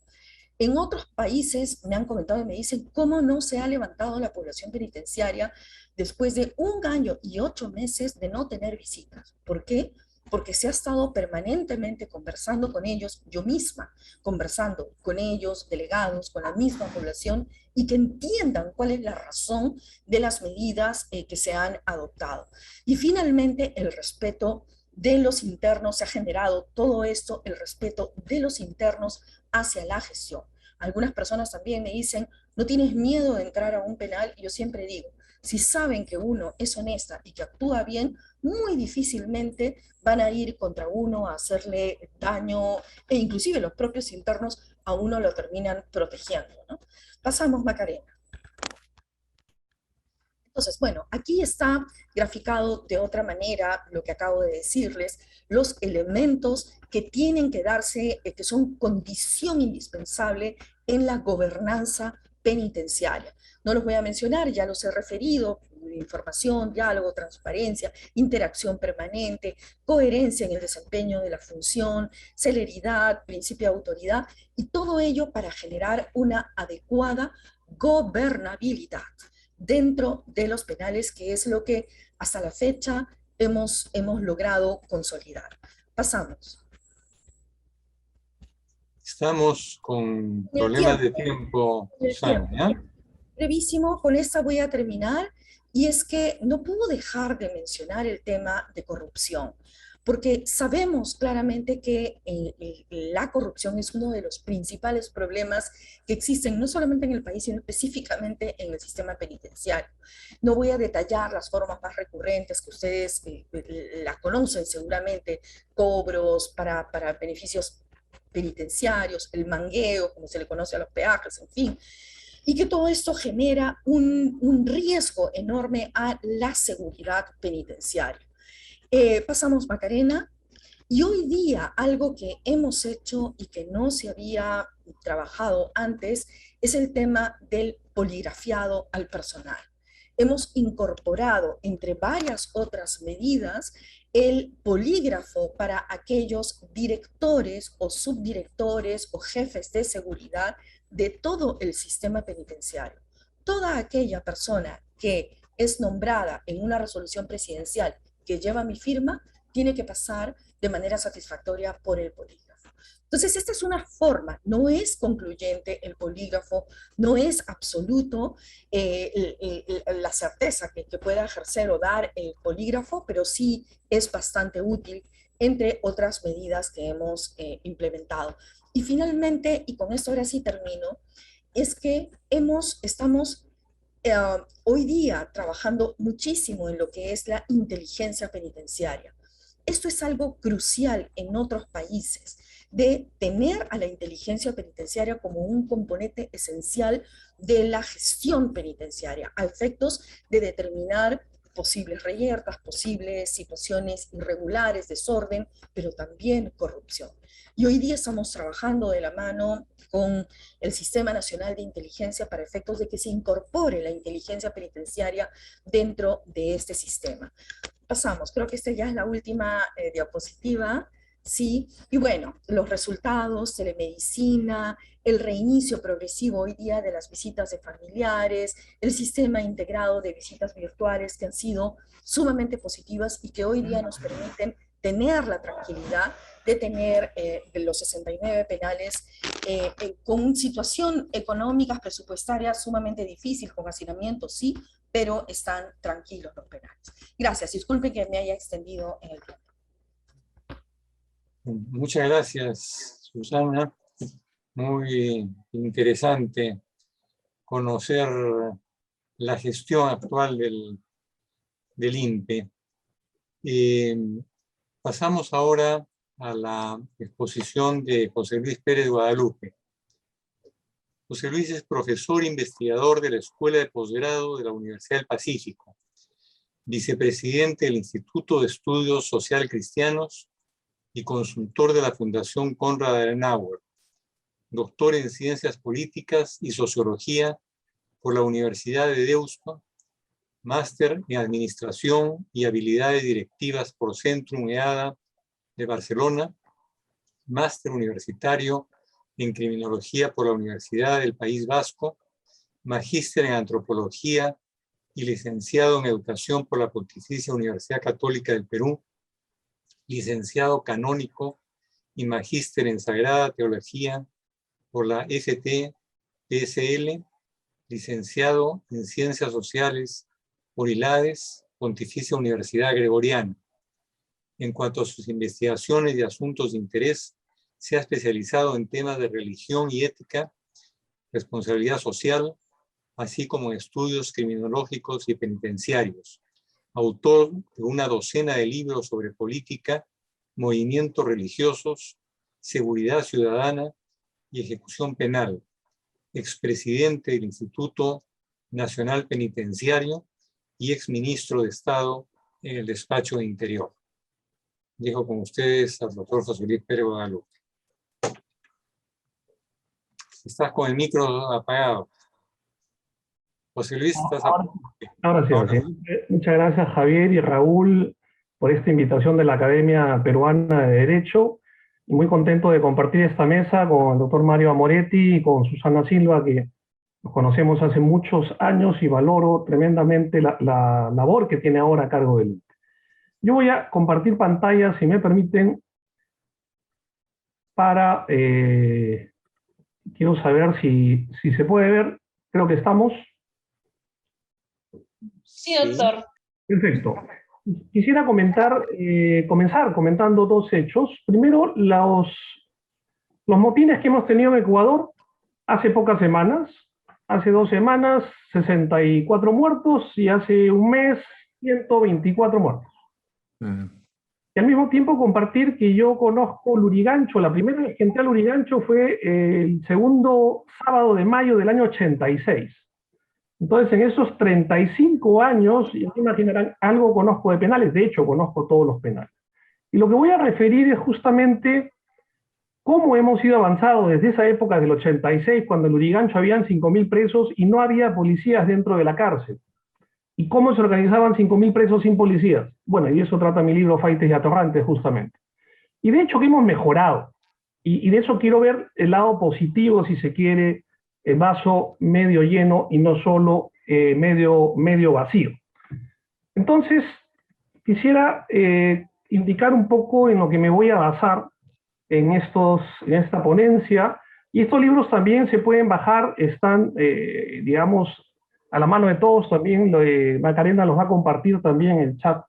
En otros países me han comentado y me dicen cómo no se ha levantado la población penitenciaria después de 1 año y 8 meses de no tener visitas. ¿Por qué? Porque se ha estado permanentemente conversando con ellos, yo misma conversando con ellos, delegados, con la misma población, y que entiendan cuál es la razón de las medidas que se han adoptado. Y finalmente, el respeto de los internos. Se ha generado todo esto, el respeto de los internos hacia la gestión. Algunas personas también me dicen, ¿no tienes miedo de entrar a un penal? Y yo siempre digo, si saben que uno es honesta y que actúa bien, muy difícilmente van a ir contra uno a hacerle daño, e inclusive los propios internos a uno lo terminan protegiendo, ¿no? Pasamos, Macarena. Entonces, bueno, aquí está graficado de otra manera lo que acabo de decirles, los elementos que tienen que darse, que son condición indispensable en la gobernanza penitenciaria. No los voy a mencionar, ya los he referido: información, diálogo, transparencia, interacción permanente, coherencia en el desempeño de la función, celeridad, principio de autoridad, y todo ello para generar una adecuada gobernabilidad dentro de los penales, que es lo que hasta la fecha hemos logrado consolidar. Pasamos. Estamos con problemas de tiempo, Susana, ¿ya? brevísimo, con esta voy a terminar, y es que no puedo dejar de mencionar el tema de corrupción, porque sabemos claramente que la corrupción es uno de los principales problemas que existen, no solamente en el país, sino específicamente en el sistema penitenciario. No voy a detallar las formas más recurrentes que ustedes las conocen seguramente, cobros para beneficios penitenciarios, el mangueo, como se le conoce a los peajes, en fin, y que todo esto genera un riesgo enorme a la seguridad penitenciaria. Pasamos Macarena, y hoy día algo que hemos hecho y que no se había trabajado antes es el tema del poligrafiado al personal. Hemos incorporado, entre varias otras medidas, el polígrafo para aquellos directores o subdirectores o jefes de seguridad de todo el sistema penitenciario. Toda aquella persona que es nombrada en una resolución presidencial que lleva mi firma, tiene que pasar de manera satisfactoria por el polígrafo. Entonces, esta es una forma, no es concluyente el polígrafo, no es absoluto la certeza que pueda ejercer o dar el polígrafo, pero sí es bastante útil, entre otras medidas que hemos implementado. Y finalmente, y con esto ahora sí termino, es que estamos hoy día trabajando muchísimo en lo que es la inteligencia penitenciaria. Esto es algo crucial en otros países, de tener a la inteligencia penitenciaria como un componente esencial de la gestión penitenciaria, a efectos de determinar posibles reyertas, posibles situaciones irregulares, desorden, pero también corrupción. Y hoy día estamos trabajando de la mano con el Sistema Nacional de Inteligencia para efectos de que se incorpore la inteligencia penitenciaria dentro de este sistema. Pasamos, creo que esta ya es la última diapositiva, ¿sí? Y bueno, los resultados, telemedicina, el reinicio progresivo hoy día de las visitas de familiares, el sistema integrado de visitas virtuales que han sido sumamente positivas y que hoy día nos permiten tener la tranquilidad de tener los 69 penales con situación económicas, presupuestarias sumamente difícil, con hacinamiento, sí, pero están tranquilos los penales. Gracias, disculpen que me haya extendido en el tiempo. Muchas gracias, Susana. Muy interesante conocer la gestión actual del INPE. Pasamos ahora a la exposición de José Luis Pérez Guadalupe. José Luis es profesor investigador de la Escuela de Posgrado de la Universidad del Pacífico, vicepresidente del Instituto de Estudios Social Cristianos y consultor de la Fundación Konrad Adenauer, doctor en Ciencias Políticas y Sociología por la Universidad de Deusto, máster en Administración y Habilidades Directivas por Centrum EADA de Barcelona, máster universitario en Criminología por la Universidad del País Vasco, magíster en Antropología y licenciado en Educación por la Pontificia Universidad Católica del Perú, licenciado canónico y magíster en Sagrada Teología por la FT-PSL, licenciado en Ciencias Sociales por ILADES, Pontificia Universidad Gregoriana. En cuanto a sus investigaciones y asuntos de interés, se ha especializado en temas de religión y ética, responsabilidad social, así como en estudios criminológicos y penitenciarios. Autor de una docena de libros sobre política, movimientos religiosos, seguridad ciudadana y ejecución penal. Expresidente del Instituto Nacional Penitenciario y exministro de Estado en el Despacho de Interior. Dejo con ustedes al doctor José Luis Pérez Guadalupe. Estás con el micro apagado. José Luis, estás ahora sí. Muchas gracias, Javier y Raúl, por esta invitación de la Academia Peruana de Derecho. Muy contento de compartir esta mesa con el doctor Mario Amoretti y con Susana Silva, que nos conocemos hace muchos años y valoro tremendamente la labor que tiene ahora a cargo del INPE. Yo voy a compartir pantalla, si me permiten, para... quiero saber si se puede ver. Creo que estamos. Sí, doctor. Perfecto. Quisiera comenzar comentando dos hechos. Primero, los motines que hemos tenido en Ecuador hace pocas semanas. Hace 2 semanas, 64 muertos, y hace un mes, 124 muertos. Y al mismo tiempo compartir que yo conozco Lurigancho. La primera vez que entré a Lurigancho fue el segundo sábado de mayo del año 86. Entonces, en esos 35 años, ya se imaginarán, algo conozco de penales. De hecho, conozco todos los penales. Y lo que voy a referir es justamente cómo hemos ido avanzando desde esa época del 86, cuando en Lurigancho habían 5.000 presos y no había policías dentro de la cárcel. ¿Y cómo se organizaban 5.000 presos sin policías? Bueno, y eso trata mi libro Faites y Atorrantes, justamente. Y de hecho que hemos mejorado. Y de eso quiero ver el lado positivo, si se quiere, el vaso medio lleno y no solo medio vacío. Entonces, quisiera indicar un poco en lo que me voy a basar en esta ponencia. Y estos libros también se pueden bajar, están, digamos, a la mano de todos. También Macarena los va a compartir también en el chat.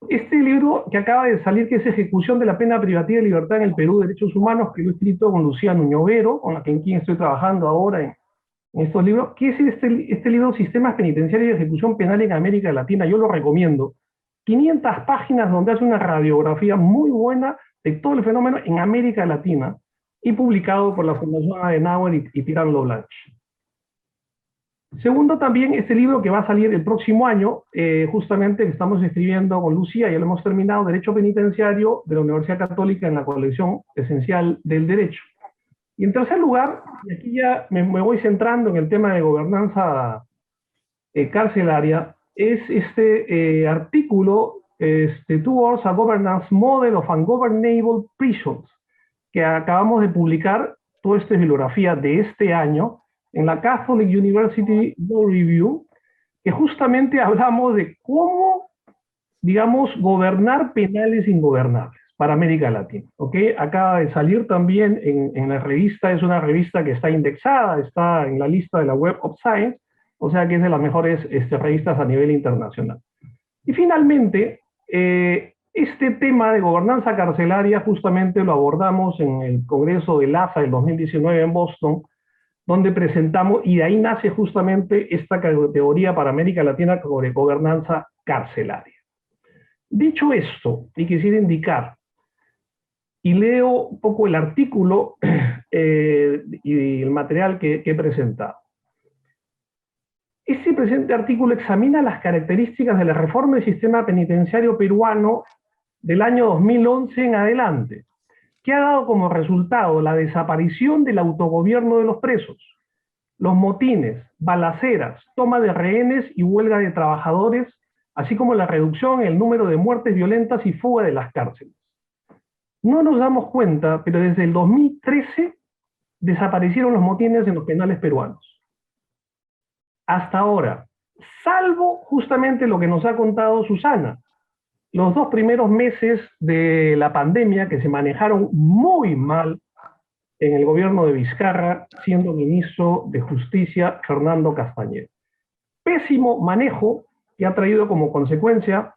Este libro que acaba de salir, que es Ejecución de la Pena Privativa de Libertad en el Perú, Derechos Humanos, que lo he escrito con Lucía Nuñovero, con quien estoy trabajando ahora en estos libros, que es este libro, Sistemas Penitenciarios y Ejecución Penal en América Latina. Yo lo recomiendo. 500 páginas donde hace una radiografía muy buena de todo el fenómeno en América Latina, y publicado por la Fundación Adenauer y Tirando Blanche. Segundo, también este libro que va a salir el próximo año, justamente que estamos escribiendo con Lucía, ya lo hemos terminado, Derecho Penitenciario de la Universidad Católica en la colección esencial del derecho. Y en tercer lugar, y aquí ya me voy centrando en el tema de gobernanza carcelaria, es este artículo, Towards a Governance Model of Ungovernable Prisons, que acabamos de publicar. Toda esta bibliografía de este año en la Catholic University Law Review, que justamente hablamos de cómo, digamos, gobernar penales ingobernables para América Latina. ¿Okay? Acaba de salir también en la revista, es una revista que está indexada, está en la lista de la Web of Science, o sea que es de las mejores revistas a nivel internacional. Y finalmente, este tema de gobernanza carcelaria justamente lo abordamos en el Congreso del ASA del 2019 en Boston, donde presentamos, y de ahí nace justamente esta categoría para América Latina sobre gobernanza carcelaria. Dicho esto, y quisiera indicar, y leo un poco el artículo y el material que he presentado. Este presente artículo examina las características de la reforma del sistema penitenciario peruano del año 2011 en adelante, que ha dado como resultado la desaparición del autogobierno de los presos, los motines, balaceras, toma de rehenes y huelga de trabajadores, así como la reducción en el número de muertes violentas y fuga de las cárceles. No nos damos cuenta, pero desde el 2013 desaparecieron los motines en los penales peruanos. Hasta ahora, salvo justamente lo que nos ha contado Susana, los 2 primeros meses de la pandemia, que se manejaron muy mal en el gobierno de Vizcarra, siendo ministro de Justicia Fernando Castañeda. Pésimo manejo que ha traído como consecuencia,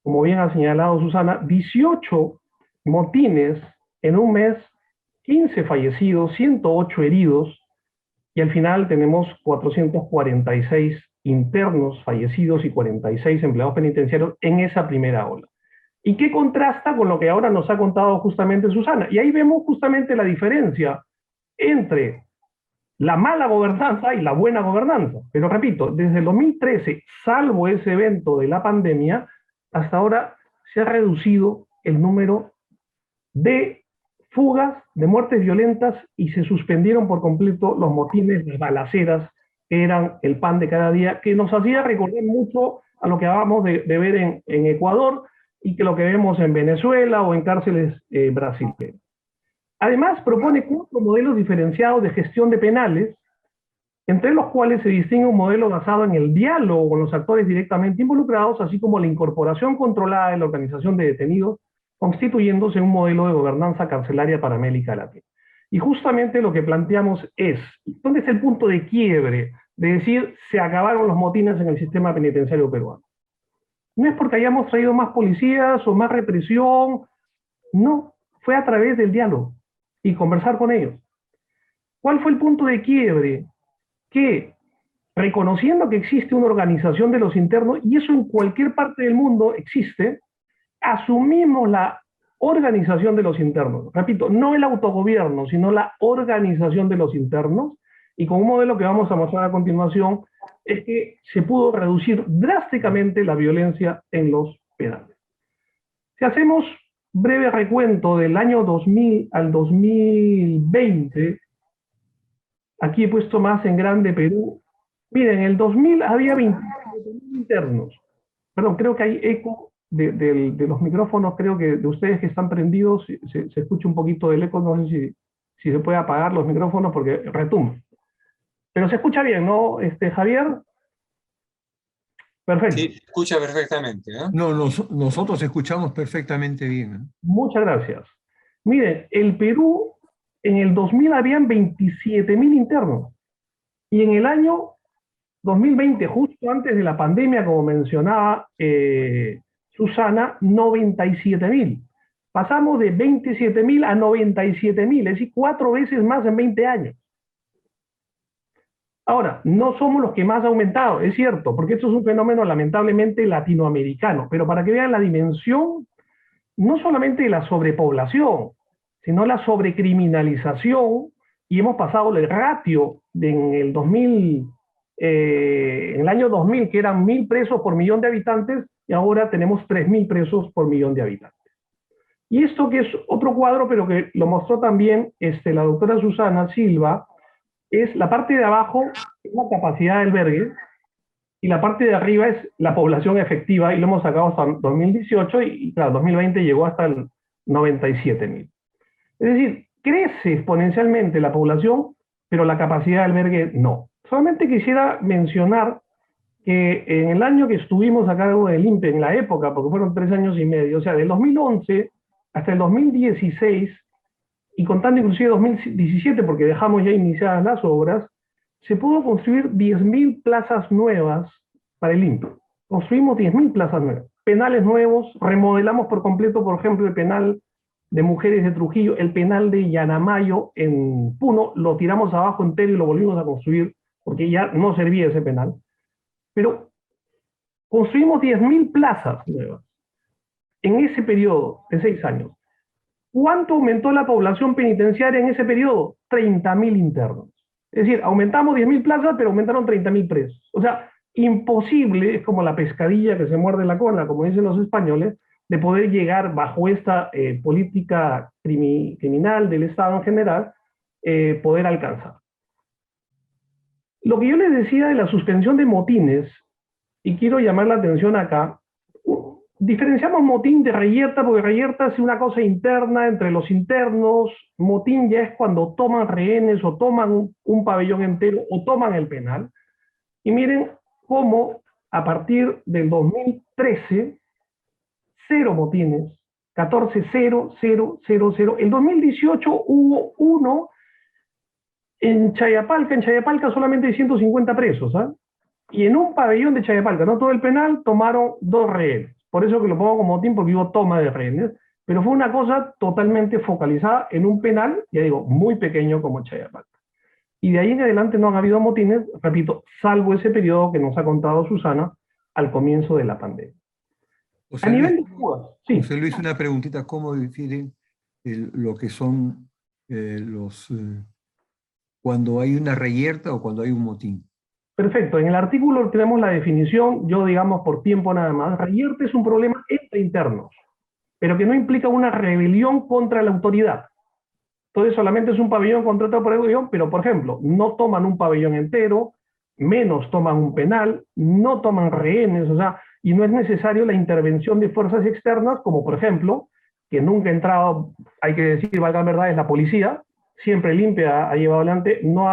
como bien ha señalado Susana, 18 motines en un mes, 15 fallecidos, 108 heridos, y al final tenemos 446 internos fallecidos y 46 empleados penitenciarios en esa primera ola. ¿Y qué contrasta con lo que ahora nos ha contado justamente Susana? Y ahí vemos justamente la diferencia entre la mala gobernanza y la buena gobernanza. Pero repito, desde el 2013, salvo ese evento de la pandemia, hasta ahora se ha reducido el número de fugas, de muertes violentas, y se suspendieron por completo los motines, las balaceras, que eran el pan de cada día, que nos hacía recordar mucho a lo que acabamos de ver en Ecuador, y que lo que vemos en Venezuela o en cárceles brasileñas. Además, propone 4 modelos diferenciados de gestión de penales, entre los cuales se distingue un modelo basado en el diálogo con los actores directamente involucrados, así como la incorporación controlada de la organización de detenidos, constituyéndose un modelo de gobernanza carcelaria para América Latina. Y justamente lo que planteamos es, ¿dónde es el punto de quiebre de decir se acabaron los motines en el sistema penitenciario peruano. No es porque hayamos traído más policías o más represión, no, fue a través del diálogo y conversar con ellos. ¿Cuál fue el punto de quiebre? Que reconociendo que existe una organización de los internos, y eso en cualquier parte del mundo existe, asumimos la organización de los internos. Repito, no el autogobierno, sino la organización de los internos, y con un modelo que vamos a mostrar a continuación, es que se pudo reducir drásticamente la violencia en los penales. Si hacemos breve recuento del año 2000 al 2020, aquí he puesto más en grande Perú. Miren, en el 2000 había 27.000 internos. Perdón, creo que hay eco de los micrófonos, creo que de ustedes que están prendidos, se escucha un poquito del eco, no sé si se puede apagar los micrófonos porque retumba. Pero se escucha bien, ¿no, Javier? Perfecto. Sí, se escucha perfectamente, ¿eh? No, nosotros escuchamos perfectamente bien, ¿eh? Muchas gracias. Miren, el Perú en el 2000 habían 27.000 internos. Y en el año 2020, justo antes de la pandemia, como mencionaba Susana, 97.000. Pasamos de 27.000 a 97.000, es decir, 4 veces más en 20 años. Ahora, no somos los que más ha aumentado, es cierto, porque esto es un fenómeno lamentablemente latinoamericano, pero para que vean la dimensión, no solamente de la sobrepoblación, sino la sobrecriminalización, y hemos pasado el ratio en el 2000, en el año 2000, que eran 1.000 presos por millón de habitantes, y ahora tenemos 3.000 presos por millón de habitantes. Y esto que es otro cuadro, pero que lo mostró también la doctora Susana Silva, es la parte de abajo, es la capacidad de albergue, y la parte de arriba es la población efectiva, y lo hemos sacado hasta 2018, y claro, 2020 llegó hasta el 97.000. Es decir, crece exponencialmente la población, pero la capacidad de albergue no. Solamente quisiera mencionar que en el año que estuvimos a cargo del INPE, en la época, porque fueron 3 años y medio, o sea, del 2011 hasta el 2016, y contando inclusive 2017, porque dejamos ya iniciadas las obras, se pudo construir 10.000 plazas nuevas para el INPE. Construimos 10.000 plazas nuevas, penales nuevos, remodelamos por completo, por ejemplo, el penal de mujeres de Trujillo, el penal de Yanamayo en Puno, lo tiramos abajo entero y lo volvimos a construir, porque ya no servía ese penal. Pero construimos 10.000 plazas nuevas en ese periodo de 6 años. ¿Cuánto aumentó la población penitenciaria en ese periodo? 30.000 internos. Es decir, aumentamos 10.000 plazas, pero aumentaron 30.000 presos. O sea, imposible, es como la pescadilla que se muerde la cola, como dicen los españoles, de poder llegar bajo esta política criminal del Estado en general, poder alcanzar. Lo que yo les decía de la suspensión de motines, y quiero llamar la atención acá, diferenciamos motín de reyerta, porque reyerta es una cosa interna entre los internos, motín ya es cuando toman rehenes o toman un pabellón entero o toman el penal. Y miren cómo a partir del 2013, 0 motines, 14, 0, 0, 0, 0. El 2018 hubo uno en Chayapalca solamente hay 150 presos, ¿ah? Y en un pabellón de Chayapalca, no todo el penal, tomaron 2 rehenes. Por eso que lo pongo como motín, porque hubo toma de rehenes, pero fue una cosa totalmente focalizada en un penal, ya digo, muy pequeño como Chayapalca. Y de ahí en adelante no han habido motines, repito, salvo ese periodo que nos ha contado Susana al comienzo de la pandemia. José A nivel Luis, de Cuba, sí. José Luis, una preguntita, ¿cómo difieren lo que son cuando hay una reyerta o cuando hay un motín? Perfecto, en el artículo tenemos la definición, yo digamos por tiempo nada más. Reyerta es un problema entre internos, pero que no implica una rebelión contra la autoridad. Entonces solamente es un pabellón contra otro pabellón, pero por ejemplo, no toman un pabellón entero, menos toman un penal, no toman rehenes, o sea, y no es necesario la intervención de fuerzas externas, como por ejemplo, que nunca ha entrado, hay que decir, valga la verdad, es la policía. Siempre el INPE ha llevado adelante, no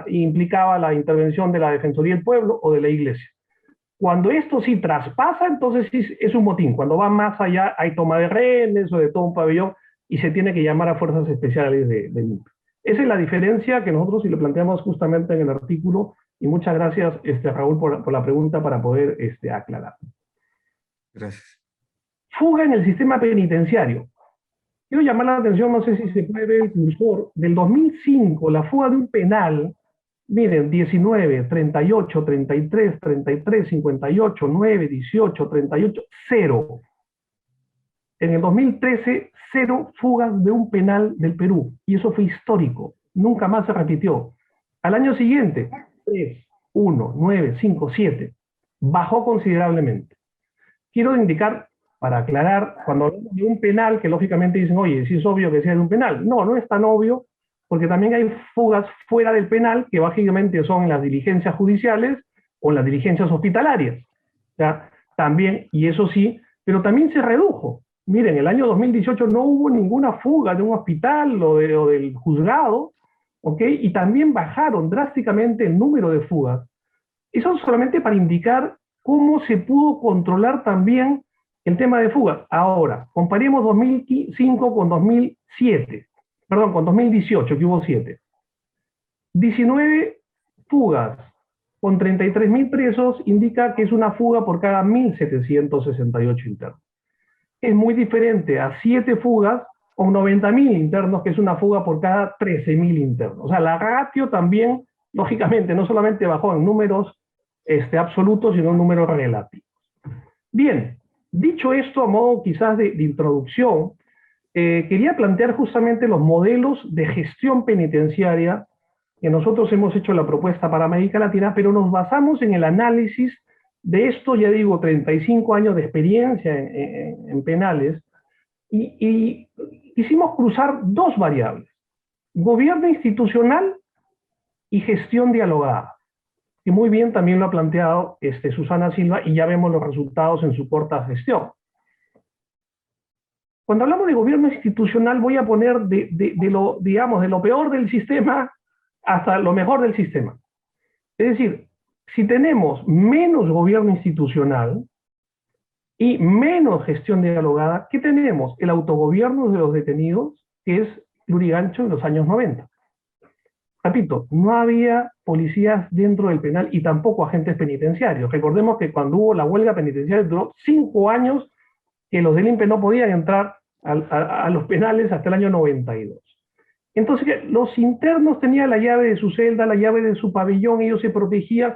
implicaba la intervención de la Defensoría del Pueblo o de la Iglesia. Cuando esto sí traspasa, entonces sí es un motín. Cuando va más allá, hay toma de rehenes o de todo un pabellón y se tiene que llamar a fuerzas especiales del INPE. Esa es la diferencia que nosotros, si lo planteamos justamente en el artículo, Y muchas gracias, Raúl, por la pregunta para poder aclarar. Gracias. Fuga en el sistema penitenciario. Quiero llamar la atención, no sé si se puede ver el cursor, del 2005, la fuga de un penal, miren, 19, 38, 33, 33, 58, 9, 18, 38, 0. En el 2013, 0 fugas de un penal del Perú, y eso fue histórico, nunca más se repitió. Al año siguiente, 3, 1, 9, 5, 7, bajó considerablemente. Quiero indicar, para aclarar, cuando hablamos de un penal, que lógicamente dicen, oye, sí es obvio que sea de un penal. No, no es tan obvio, porque también hay fugas fuera del penal, que básicamente son en las diligencias judiciales o en las diligencias hospitalarias. O sea, también, y eso sí, pero también se redujo. Miren, en el año 2018 no hubo ninguna fuga de un hospital o del juzgado, ¿ok? Y también bajaron drásticamente el número de fugas. Eso solamente para indicar cómo se pudo controlar también el tema de fugas. Ahora, comparemos 2005 con 2007, perdón, con 2018, que hubo 7. 19 fugas con 33.000 presos indica que es una fuga por cada 1.768 internos. Es muy diferente a 7 fugas con 90.000 internos, que es una fuga por cada 13.000 internos. O sea, la ratio también, lógicamente, no solamente bajó en números absolutos, sino en números relativos. Bien, dicho esto, a modo quizás de introducción, quería plantear justamente los modelos de gestión penitenciaria que nosotros hemos hecho la propuesta para América Latina, pero nos basamos en el análisis de esto, ya digo, 35 años de experiencia en penales, y quisimos cruzar 2 variables: gobierno institucional y gestión dialogada. Y muy bien también lo ha planteado Susana Silva, y ya vemos los resultados en su corta gestión. Cuando hablamos de gobierno institucional, voy a poner de lo peor del sistema hasta lo mejor del sistema. Es decir, si tenemos menos gobierno institucional y menos gestión dialogada, ¿qué tenemos? El autogobierno de los detenidos, que es Lurigancho en los años 90. Repito, no había policías dentro del penal y tampoco agentes penitenciarios. Recordemos que cuando hubo la huelga penitenciaria duró 5 años que los del INPE no podían entrar a los penales hasta el año 92. Entonces, los internos tenían la llave de su celda, la llave de su pabellón, ellos se protegían,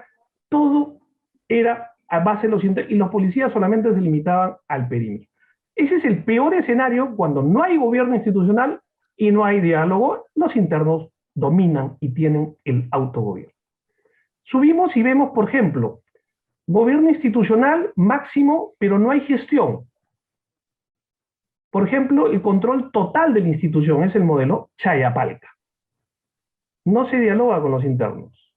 todo era a base de los internos, y los policías solamente se limitaban al perímetro. Ese es el peor escenario cuando no hay gobierno institucional y no hay diálogo. Los internos dominan y tienen el autogobierno. Subimos y vemos, por ejemplo, gobierno institucional máximo, pero no hay gestión. Por ejemplo, el control total de la institución es el modelo Chayapalca. No se dialoga con los internos.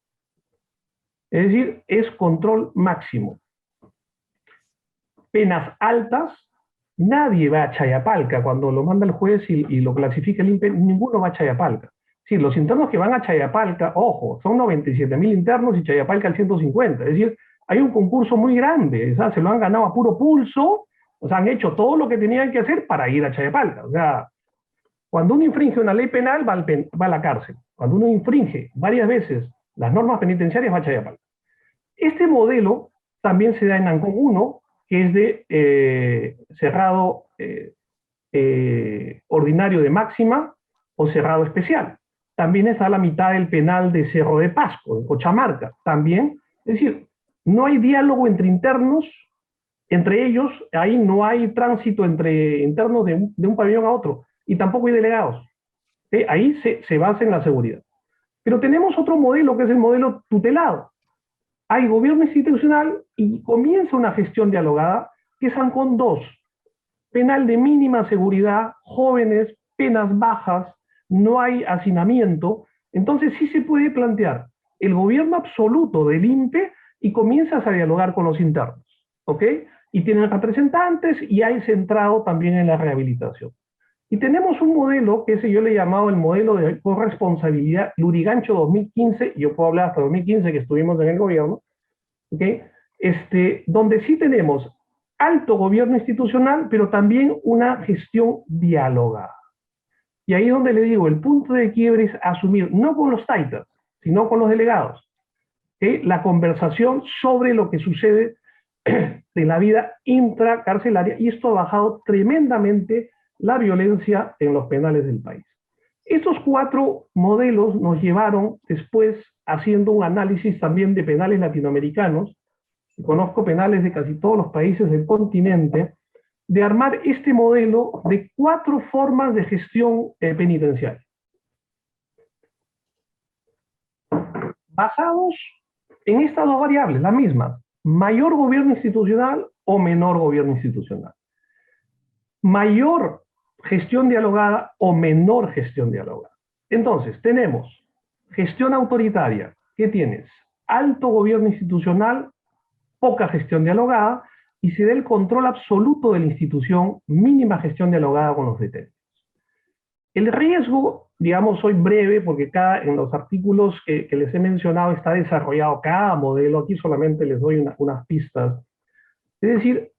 Es decir, es control máximo. Penas altas, nadie va a Chayapalca. Cuando lo manda el juez y lo clasifica el INPE, ninguno va a Chayapalca. Sí, los internos que van a Chayapalca, ojo, son 97.000 internos y Chayapalca al 150. Es decir, hay un concurso muy grande. O sea, se lo han ganado a puro pulso. O sea, han hecho todo lo que tenían que hacer para ir a Chayapalca. O sea, cuando uno infringe una ley penal, va a la cárcel. Cuando uno infringe varias veces las normas penitenciarias, va a Chayapalca. Este modelo también se da en Ancón 1, que es de cerrado ordinario de máxima o cerrado especial. También está a la mitad del penal de Cerro de Pasco, en Cochamarca. También, es decir, no hay diálogo entre internos, entre ellos, ahí no hay tránsito entre internos de un pabellón a otro, y tampoco hay delegados. Ahí se basa en la seguridad. Pero tenemos otro modelo, que es el modelo tutelado. Hay gobierno institucional y comienza una gestión dialogada, que es Ancón 2. Penal de mínima seguridad, jóvenes, penas bajas, no hay hacinamiento. Entonces sí se puede plantear el gobierno absoluto del INPE y comienzas a dialogar con los internos, ¿ok? Y tienen representantes y hay centrado también en la rehabilitación. Y tenemos un modelo que ese yo le he llamado el modelo de corresponsabilidad Lurigancho 2015, yo puedo hablar hasta 2015 que estuvimos en el gobierno, ¿okay? Donde sí tenemos alto gobierno institucional, pero también una gestión dialogada. Y ahí es donde le digo, el punto de quiebre es asumir, no con los taitas, sino con los delegados, la conversación sobre lo que sucede en la vida intracarcelaria, y esto ha bajado tremendamente la violencia en los penales del país. Estos 4 modelos nos llevaron después, haciendo un análisis también de penales latinoamericanos, y conozco penales de casi todos los países del continente, de armar este modelo de 4 formas de gestión penitenciaria. Basados en estas 2 variables, las mismas: mayor gobierno institucional o menor gobierno institucional, mayor gestión dialogada o menor gestión dialogada. Entonces, tenemos gestión autoritaria. ¿Qué tienes? Alto gobierno institucional, poca gestión dialogada, y se da el control absoluto de la institución, mínima gestión dialogada con los detenidos. El riesgo, digamos, soy breve porque en los artículos que les he mencionado está desarrollado cada modelo. Aquí solamente les doy unas pistas. Es decir,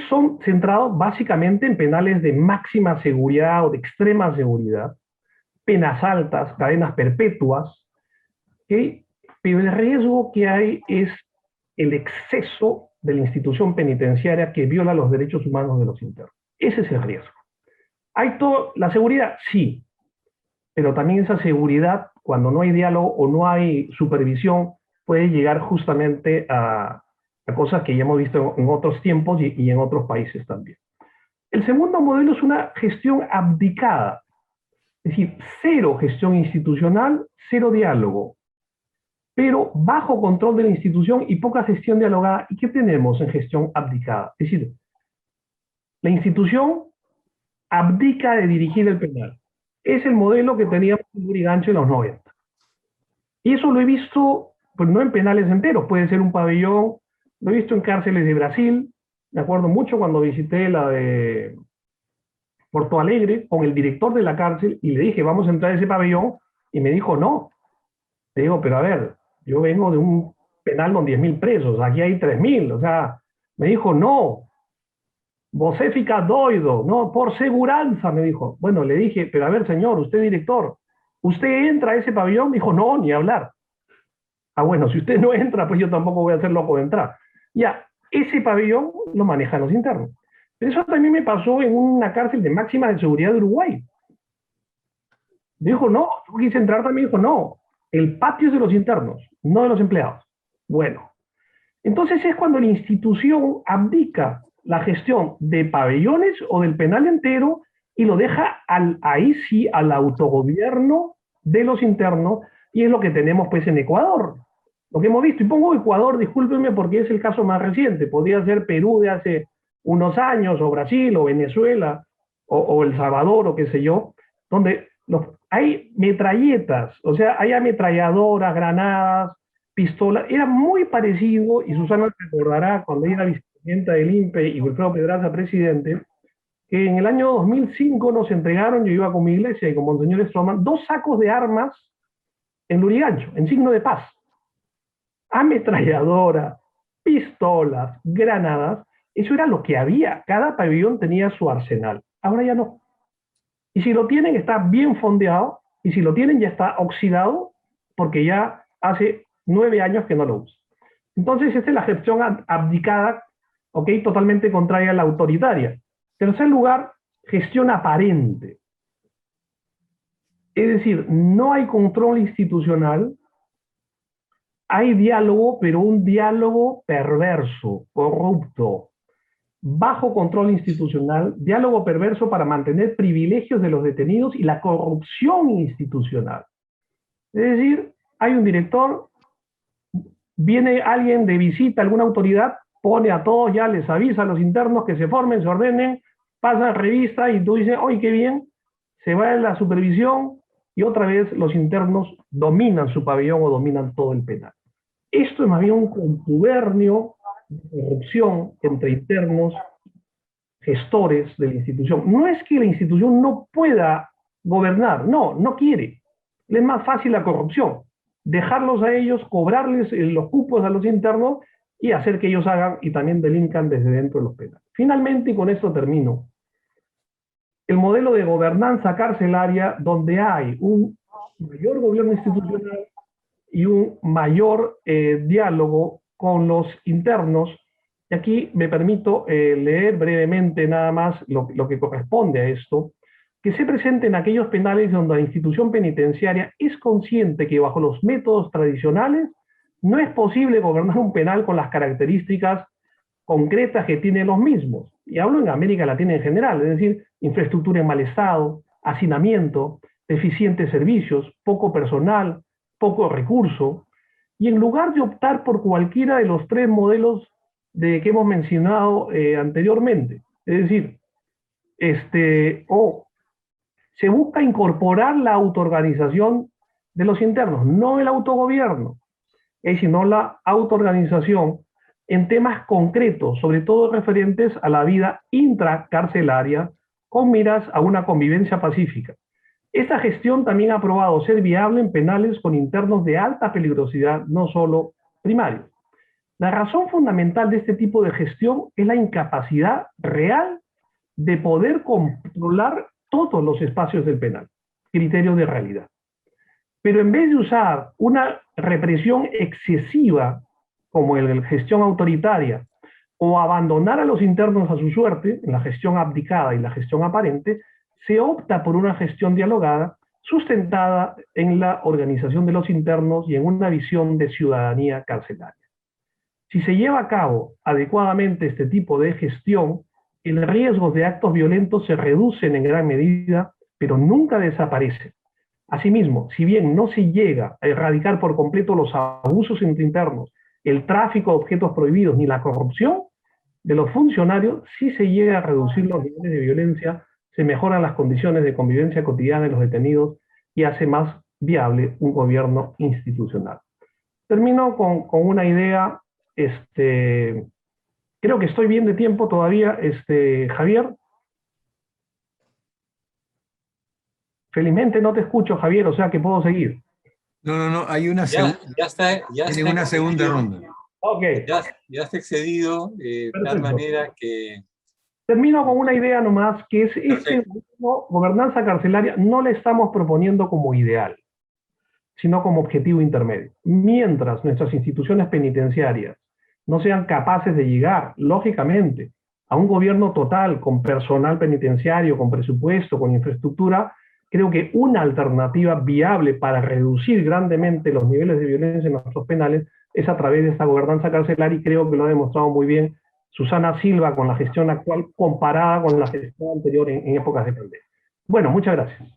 son centrados básicamente en penales de máxima seguridad o de extrema seguridad, penas altas, cadenas perpetuas, ¿okay? Pero el riesgo que hay es el exceso de la institución penitenciaria que viola los derechos humanos de los internos. Ese es el riesgo. ¿Hay la seguridad? Sí, pero también esa seguridad, cuando no hay diálogo o no hay supervisión, puede llegar justamente a cosas que ya hemos visto en otros tiempos y en otros países también. El segundo modelo es una gestión abdicada, es decir, 0 gestión institucional, 0 diálogo, pero bajo control de la institución y poca gestión dialogada. ¿Y qué tenemos en gestión abdicada? Es decir, la institución abdica de dirigir el penal. Es el modelo que teníamos en Lurigancho en los 90. Y eso lo he visto, pues no en penales enteros, puede ser un pabellón, lo he visto en cárceles de Brasil. Me acuerdo mucho cuando visité la de Porto Alegre con el director de la cárcel y le dije, vamos a entrar a ese pabellón, y me dijo, no. Le digo, pero a ver, yo vengo de un penal con 10.000 presos, aquí hay 3.000, o sea, me dijo, no, você fica doido, no, por seguranza, me dijo. Bueno, le dije, pero a ver, señor, usted director, ¿usted entra a ese pabellón? Me dijo, no, ni hablar. Ah, bueno, si usted no entra, pues yo tampoco voy a ser loco de entrar. Ya, ese pabellón lo manejan los internos. Pero eso también me pasó en una cárcel de máxima de seguridad de Uruguay. Dijo, no, yo quise entrar también, dijo, no, el patio es de los internos, no de los empleados. Bueno, entonces es cuando la institución abdica la gestión de pabellones o del penal entero y lo deja ahí sí al autogobierno de los internos, y es lo que tenemos pues en Ecuador, lo que hemos visto. Y pongo Ecuador, discúlpenme, porque es el caso más reciente. Podría ser Perú de hace unos años, o Brasil, o Venezuela, o El Salvador, o qué sé yo, donde hay metralletas, o sea, hay ametralladoras, granadas, pistolas. Era muy parecido, y Susana recordará cuando ella era vicepresidenta del INPE y Wilfredo Pedraza presidente, que en el año 2005 nos entregaron, yo iba con mi iglesia y con Monseñor Stroman, 2 sacos de armas en Lurigancho, en signo de paz. Ametralladoras, pistolas, granadas, eso era lo que había. Cada pabellón tenía su arsenal. Ahora ya no. Y si lo tienen, está bien fondeado, y si lo tienen, ya está oxidado, porque ya hace 9 años que no lo usan. Entonces, esta es la gestión abdicada, ¿ok? Totalmente contraria a la autoritaria. Tercer lugar, gestión aparente. Es decir, no hay control institucional, hay diálogo, pero un diálogo perverso, corrupto, bajo control institucional, diálogo perverso para mantener privilegios de los detenidos y la corrupción institucional. Es decir, hay un director, viene alguien de visita, alguna autoridad, pone a todos, ya les avisa a los internos que se formen, se ordenen, pasan revista y tú dices, ¡ay, qué bien! Se va a la supervisión y otra vez los internos dominan su pabellón o dominan todo el penal. Esto es más bien un contubernio de corrupción entre internos, gestores de la institución. No es que la institución no pueda gobernar, no, no quiere. Es más fácil la corrupción, dejarlos a ellos, cobrarles los cupos a los internos y hacer que ellos hagan y también delincan desde dentro de los penales. Finalmente, y con esto termino, el modelo de gobernanza carcelaria donde hay un mayor gobierno institucional y un mayor diálogo con los internos. Y aquí me permito leer brevemente nada más lo que corresponde a esto, que se presente en aquellos penales donde la institución penitenciaria es consciente que bajo los métodos tradicionales no es posible gobernar un penal con las características concretas que tienen los mismos. Y hablo en América Latina en general, es decir, infraestructura en mal estado, hacinamiento, deficientes servicios, poco personal, poco recurso. Y en lugar de optar por cualquiera de los tres modelos que hemos mencionado anteriormente, es decir, se busca incorporar la autoorganización de los internos, no el autogobierno, sino la autoorganización en temas concretos, sobre todo referentes a la vida intracarcelaria, con miras a una convivencia pacífica. Esta gestión también ha probado ser viable en penales con internos de alta peligrosidad, no solo primarios. La razón fundamental de este tipo de gestión es la incapacidad real de poder controlar todos los espacios del penal, criterio de realidad. Pero en vez de usar una represión excesiva como en la gestión autoritaria o abandonar a los internos a su suerte, en la gestión abdicada y la gestión aparente, se opta por una gestión dialogada sustentada en la organización de los internos y en una visión de ciudadanía carcelaria. Si se lleva a cabo adecuadamente este tipo de gestión, el riesgo de actos violentos se reducen en gran medida, pero nunca desaparece. Asimismo, si bien no se llega a erradicar por completo los abusos entre internos, el tráfico de objetos prohibidos ni la corrupción de los funcionarios, sí se llega a reducir los niveles de violencia, se mejoran las condiciones de convivencia cotidiana de los detenidos y hace más viable un gobierno institucional. Termino con una idea, creo que estoy bien de tiempo todavía, Javier. Felizmente no te escucho, Javier, o sea que puedo seguir. No, hay una, tiene una segunda ronda. Ok. Ya está excedido de tal manera que... Termino con una idea nomás, que es gobernanza carcelaria no la estamos proponiendo como ideal, sino como objetivo intermedio. Mientras nuestras instituciones penitenciarias no sean capaces de llegar, lógicamente, a un gobierno total, con personal penitenciario, con presupuesto, con infraestructura, creo que una alternativa viable para reducir grandemente los niveles de violencia en nuestros penales es a través de esta gobernanza carcelaria, y creo que lo ha demostrado muy bien Susana Silva con la gestión actual comparada con la gestión anterior en épocas de pandemia. Bueno, muchas gracias.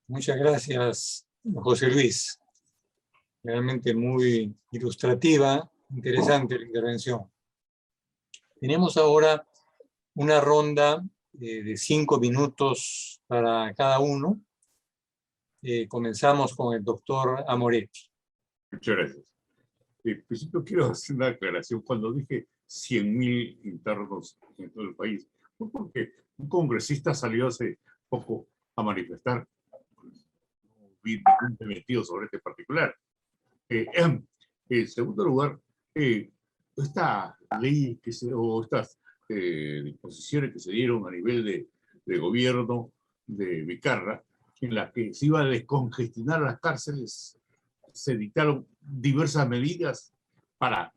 Muchas gracias, José Luis. Realmente muy ilustrativa, interesante la intervención. Tenemos ahora una ronda de 5 minutos para cada uno. Comenzamos con el doctor Amoretti. Muchas gracias. En principio quiero hacer una aclaración. Cuando dije 100.000 internos en todo el país, fue porque un congresista salió hace poco a manifestar. No vi ningún cometido sobre este particular. En segundo lugar, esta ley o estas disposiciones que se dieron a nivel de gobierno de Vizcarra, en las que se iba a descongestionar las cárceles, se dictaron diversas medidas para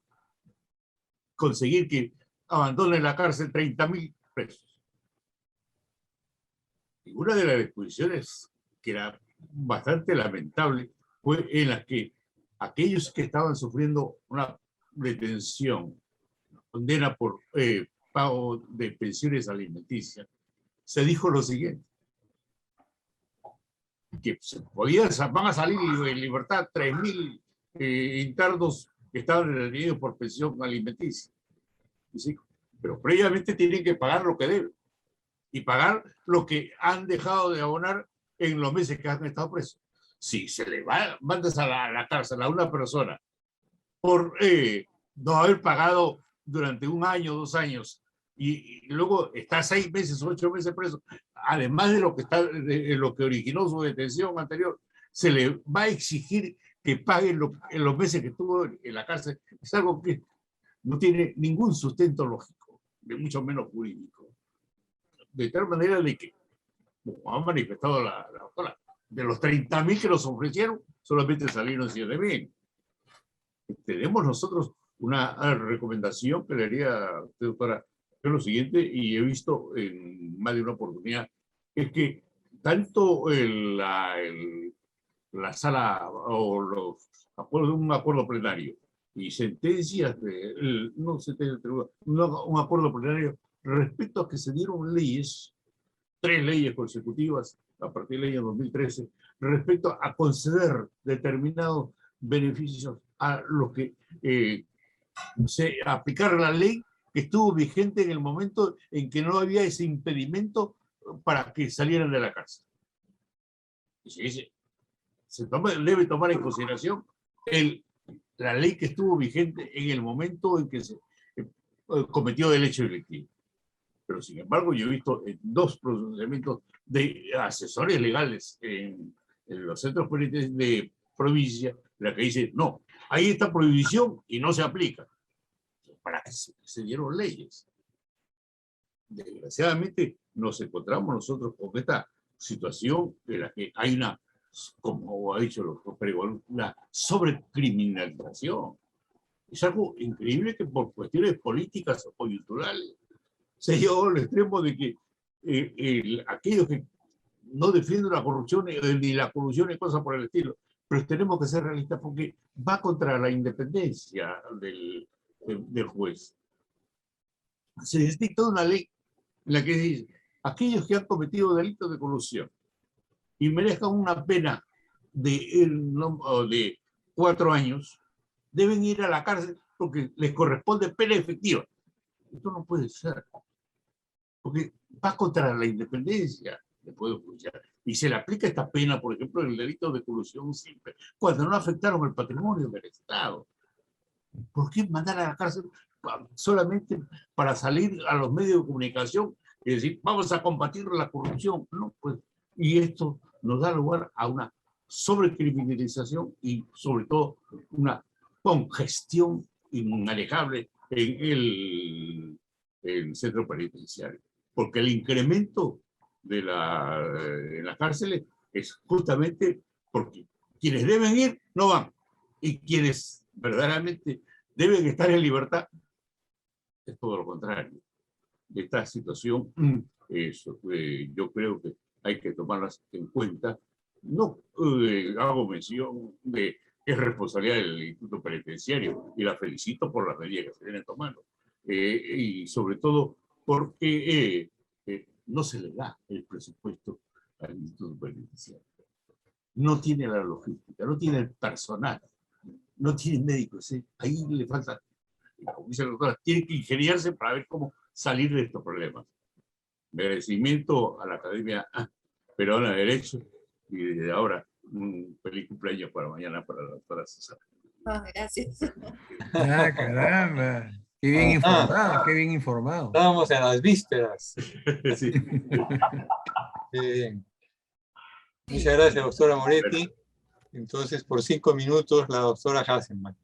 conseguir que abandonen la cárcel 30.000 presos. Y una de las disposiciones que era bastante lamentable fue en la que aquellos que estaban sufriendo una detención, condena por pago de pensiones alimenticias, se dijo lo siguiente: que van a salir en libertad 3.000 internos que estaban retenidos por pensión alimenticia. ¿Sí? Pero previamente tienen que pagar lo que deben y pagar lo que han dejado de abonar en los meses que han estado presos. Si se le mandas a la cárcel a una persona por no haber pagado durante 1 año, 2 años, y luego está 6 meses, 8 meses preso, además de lo que originó su detención anterior, se le va a exigir que pague en los meses que estuvo en la cárcel. Es algo que no tiene ningún sustento lógico, de mucho menos jurídico. De tal manera de que, como ha manifestado la doctora, De los 30.000 que nos ofrecieron, solamente salieron 7.000. Tenemos nosotros una recomendación que le haría a usted, doctora, es lo siguiente, y he visto en más de una oportunidad, es que tanto la sala o los acuerdos de un acuerdo plenario y sentencias de, un acuerdo plenario respecto a que se dieron leyes, 3 leyes consecutivas a partir del año 2013, respecto a conceder determinados beneficios a los que se aplicara la ley que estuvo vigente en el momento en que no había ese impedimento para que salieran de la cárcel. Debe tomar en consideración la ley que estuvo vigente en el momento en que se cometió el hecho delictivo. Pero sin embargo, yo he visto 2 procedimientos de asesores legales en los centros de provincia, la que dice, no, hay esta prohibición y no se aplica. ¿Para qué se dieron leyes? Desgraciadamente nos encontramos nosotros con esta situación en la que hay una, como ha dicho los pregones, una sobrecriminalización. Es algo increíble que por cuestiones políticas o coyunturales se llegó al extremo de que aquellos que no defienden la corrupción ni la corrupción y cosas por el estilo, pero tenemos que ser realistas porque va contra la independencia del juez. Se dicta una ley en la que dice, aquellos que han cometido delitos de corrupción y merezcan una pena de 4 años, deben ir a la cárcel porque les corresponde pena efectiva. Esto no puede ser, porque va contra la independencia del Poder Judicial. Y se le aplica esta pena, por ejemplo, en el delito de colusión simple, cuando no afectaron el patrimonio del Estado. ¿Por qué mandar a la cárcel solamente para salir a los medios de comunicación y decir, vamos a combatir la corrupción? No, pues, y esto nos da lugar a una sobrecriminalización y sobre todo una congestión inmanejable en el centro penitenciario. Porque el incremento de en las cárceles es justamente porque quienes deben ir no van y quienes verdaderamente deben estar en libertad es todo lo contrario. Esta situación yo creo que hay que tomarlas en cuenta. No hago mención de que es responsabilidad del Instituto Penitenciario y la felicito por las medidas que se vienen tomando. Y sobre todo porque no se le da el presupuesto al Instituto Penitenciario. No tiene la logística, no tiene el personal, no tiene médicos. Ahí le falta, como dice la doctora, tiene que ingeniarse para ver cómo salir de estos problemas. Mi agradecimiento a la Academia Peruana de Derecho y desde ahora un feliz cumpleaños para mañana para la doctora Susana. Gracias. Ah, caramba. Qué bien informado, qué bien informado. Estábamos en las vísperas. Sí. Muchas gracias, doctora Moretti. Entonces, por 5 minutos, la doctora Hasselman.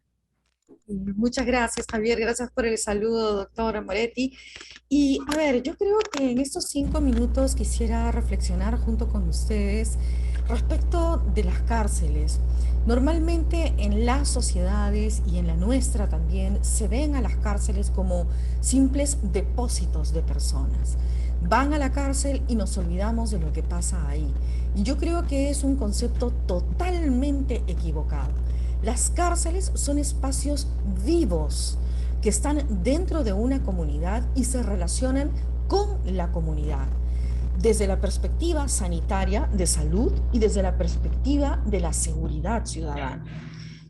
Muchas gracias, Javier. Gracias por el saludo, doctora Moretti. Y a ver, yo creo que en estos 5 minutos quisiera reflexionar junto con ustedes respecto de las cárceles. Normalmente en las sociedades y en la nuestra también se ven a las cárceles como simples depósitos de personas. Van a la cárcel y nos olvidamos de lo que pasa ahí. Y yo creo que es un concepto totalmente equivocado. Las cárceles son espacios vivos que están dentro de una comunidad y se relacionan con la comunidad, desde la perspectiva sanitaria de salud y desde la perspectiva de la seguridad ciudadana.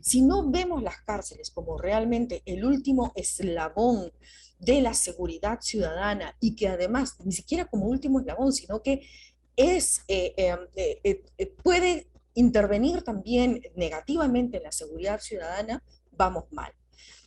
Si no vemos las cárceles como realmente el último eslabón de la seguridad ciudadana y que además, ni siquiera como último eslabón, sino que puede intervenir también negativamente en la seguridad ciudadana, vamos mal.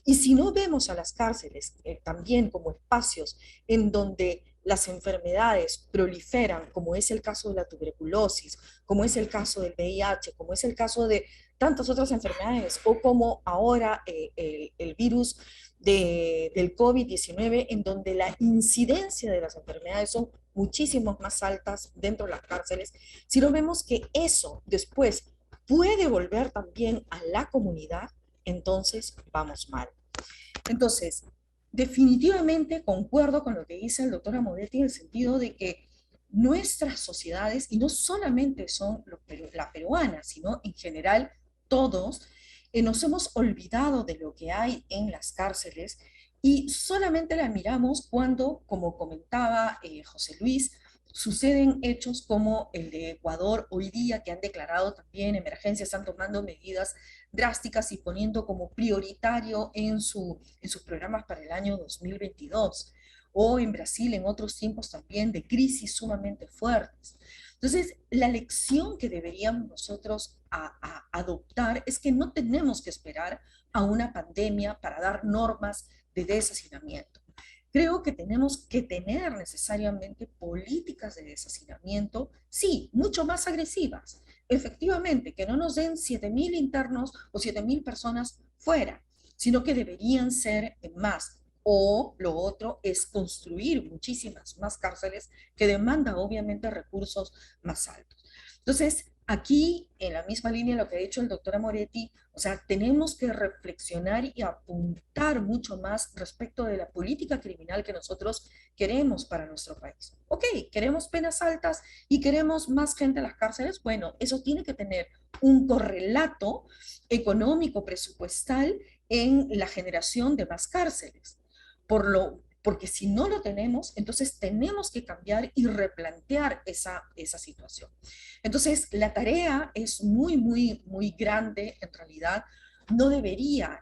Y si no vemos a las cárceles también como espacios en donde las enfermedades proliferan, como es el caso de la tuberculosis, como es el caso del VIH, como es el caso de tantas otras enfermedades, o como ahora el virus del COVID-19, en donde la incidencia de las enfermedades son muchísimo más altas dentro de las cárceles, si no vemos que eso después puede volver también a la comunidad, entonces vamos mal. Entonces, definitivamente concuerdo con lo que dice el doctor Amoretti en el sentido de que nuestras sociedades, y no solamente son la peruana, sino en general todos, nos hemos olvidado de lo que hay en las cárceles y solamente la miramos cuando, como comentaba José Luis, suceden hechos como el de Ecuador hoy día, que han declarado también emergencia, están tomando medidas drásticas y poniendo como prioritario en sus programas para el año 2022, o en Brasil en otros tiempos también de crisis sumamente fuertes. Entonces, la lección que deberíamos nosotros adoptar es que no tenemos que esperar a una pandemia para dar normas de deshacinamiento. Creo que tenemos que tener necesariamente políticas de deshacinamiento, sí, mucho más agresivas. Efectivamente, que no nos den 7.000 internos o 7.000 personas fuera, sino que deberían ser más. O lo otro es construir muchísimas más cárceles que demandan obviamente recursos más altos. Entonces, aquí, en la misma línea de lo que ha dicho el doctor Amoretti, o sea, tenemos que reflexionar y apuntar mucho más respecto de la política criminal que nosotros queremos para nuestro país. Ok, queremos penas altas y queremos más gente en las cárceles. Bueno, eso tiene que tener un correlato económico, presupuestal en la generación de más cárceles. Porque si no lo tenemos, entonces tenemos que cambiar y replantear esa situación. Entonces, la tarea es muy, muy, muy grande en realidad. No debería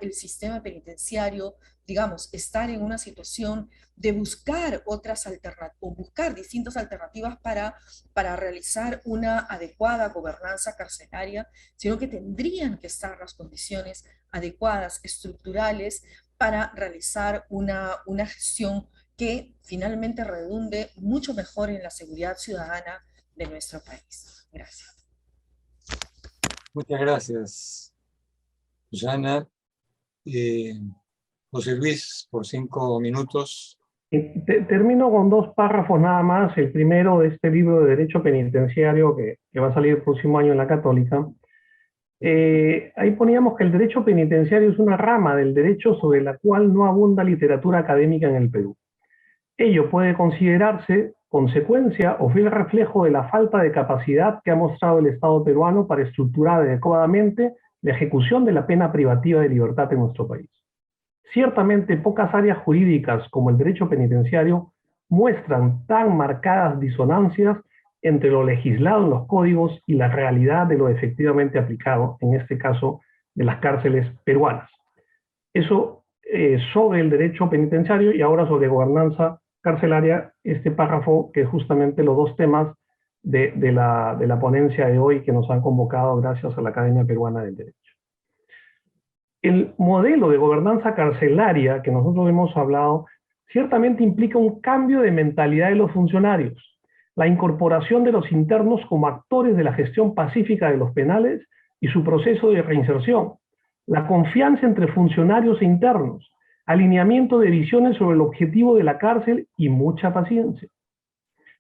el sistema penitenciario, digamos, estar en una situación de buscar otras alternativas o buscar distintas alternativas para realizar una adecuada gobernanza carcelaria, sino que tendrían que estar las condiciones adecuadas, estructurales, para realizar una gestión que finalmente redunde mucho mejor en la seguridad ciudadana de nuestro país. Gracias. Muchas gracias, Susana. José Luis, por 5 minutos. Termino con 2 párrafos nada más. El primero de este libro de Derecho Penitenciario que va a salir el próximo año en la Católica. Ahí poníamos que el derecho penitenciario es una rama del derecho sobre la cual no abunda literatura académica en el Perú. Ello puede considerarse consecuencia o fiel reflejo de la falta de capacidad que ha mostrado el Estado peruano para estructurar adecuadamente la ejecución de la pena privativa de libertad en nuestro país. Ciertamente, pocas áreas jurídicas como el derecho penitenciario muestran tan marcadas disonancias entre lo legislado en los códigos y la realidad de lo efectivamente aplicado, en este caso, de las cárceles peruanas. Eso sobre el derecho penitenciario y ahora sobre gobernanza carcelaria, este párrafo que es justamente los 2 temas de la ponencia de hoy que nos han convocado gracias a la Academia Peruana del Derecho. El modelo de gobernanza carcelaria que nosotros hemos hablado ciertamente implica un cambio de mentalidad de los funcionarios, la incorporación de los internos como actores de la gestión pacífica de los penales y su proceso de reinserción, la confianza entre funcionarios e internos, alineamiento de visiones sobre el objetivo de la cárcel y mucha paciencia.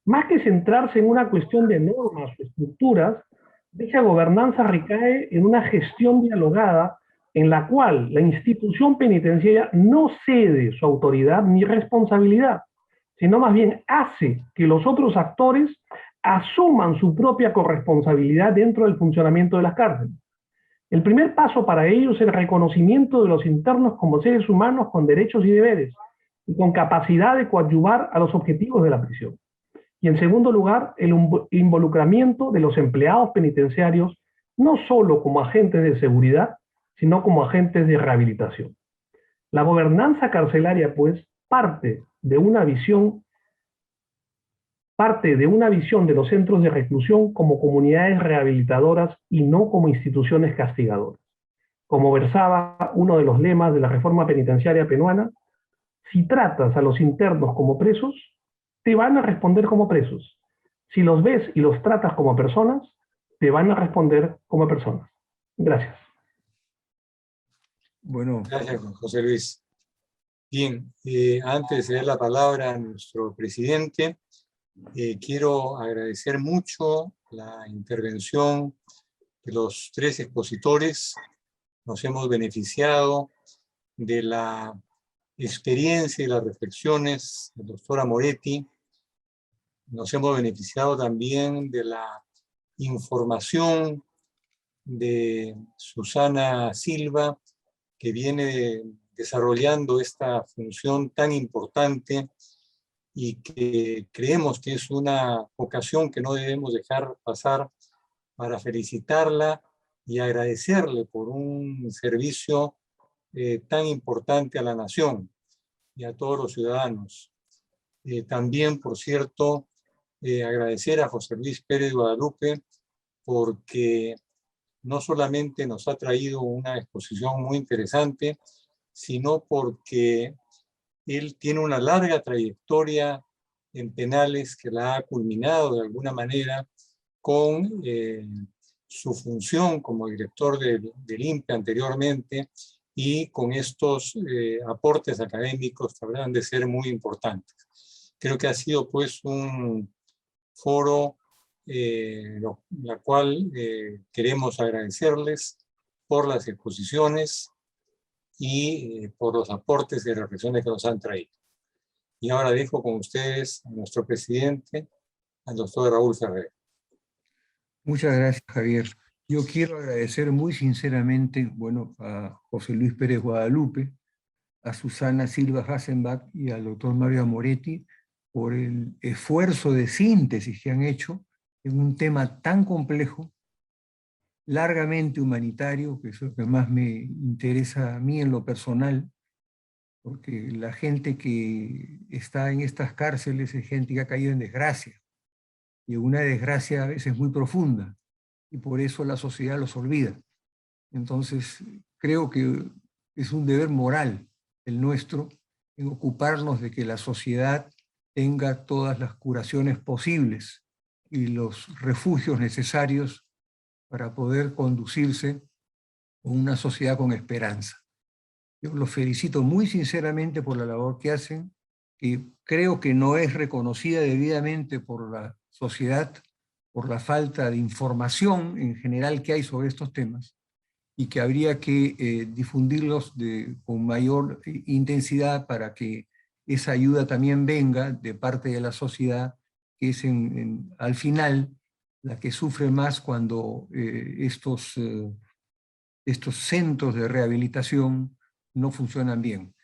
Más que centrarse en una cuestión de normas o estructuras, dicha gobernanza recae en una gestión dialogada en la cual la institución penitenciaria no cede su autoridad ni responsabilidad, sino más bien hace que los otros actores asuman su propia corresponsabilidad dentro del funcionamiento de las cárceles. El primer paso para ello es el reconocimiento de los internos como seres humanos con derechos y deberes, y con capacidad de coadyuvar a los objetivos de la prisión. Y en segundo lugar, el involucramiento de los empleados penitenciarios, no solo como agentes de seguridad, sino como agentes de rehabilitación. La gobernanza carcelaria, pues, parte de una visión de los centros de reclusión como comunidades rehabilitadoras y no como instituciones castigadoras. Como versaba uno de los lemas de la reforma penitenciaria peruana, si tratas a los internos como presos, te van a responder como presos. Si los ves y los tratas como personas, te van a responder como personas. Gracias. Bueno, Gracias, José Luis. Bien, antes de dar la palabra a nuestro presidente, quiero agradecer mucho la intervención de los tres expositores. Nos hemos beneficiado de la experiencia y las reflexiones del doctor Amoretti. Nos hemos beneficiado también de la información de Susana Silva, que viene desarrollando esta función tan importante y que creemos que es una ocasión que no debemos dejar pasar para felicitarla y agradecerle por un servicio tan importante a la nación y a todos los ciudadanos. También, por cierto, agradecer a José Luis Pérez Guadalupe porque no solamente nos ha traído una exposición muy interesante, sino porque él tiene una larga trayectoria en penales que la ha culminado de alguna manera con su función como director del INPE anteriormente y con estos aportes académicos que habrán de ser muy importantes. Creo que ha sido pues un foro la cual queremos agradecerles por las exposiciones y por los aportes y reflexiones que nos han traído. Y ahora dejo con ustedes a nuestro presidente, al doctor Raúl Ferrer. Muchas gracias, Javier. Yo quiero agradecer muy sinceramente, bueno, a José Luis Pérez Guadalupe, a Susana Silva Hassenbach y al doctor Mario Amoretti por el esfuerzo de síntesis que han hecho en un tema tan complejo, largamente humanitario, que es lo que más me interesa a mí en lo personal, porque la gente que está en estas cárceles es gente que ha caído en desgracia, y una desgracia a veces muy profunda, y por eso la sociedad los olvida. Entonces, creo que es un deber moral el nuestro en ocuparnos de que la sociedad tenga todas las curaciones posibles y los refugios necesarios para poder conducirse a una sociedad con esperanza. Yo los felicito muy sinceramente por la labor que hacen, que creo que no es reconocida debidamente por la sociedad, por la falta de información en general que hay sobre estos temas, y que habría que difundirlos con mayor intensidad para que esa ayuda también venga de parte de la sociedad, que es al final la que sufre más cuando estos centros de rehabilitación no funcionan bien.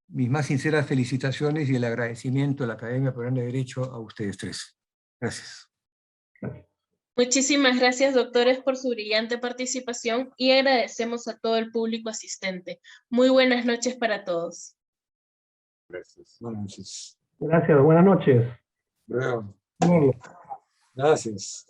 Mis más sinceras felicitaciones y el agradecimiento a la Academia Peruana de Derecho a ustedes tres. Gracias. Muchísimas gracias, doctores, por su brillante participación y agradecemos a todo el público asistente. Muy buenas noches para todos. Gracias. Buenas noches. Gracias, buenas noches. Luego. Bueno. Gracias.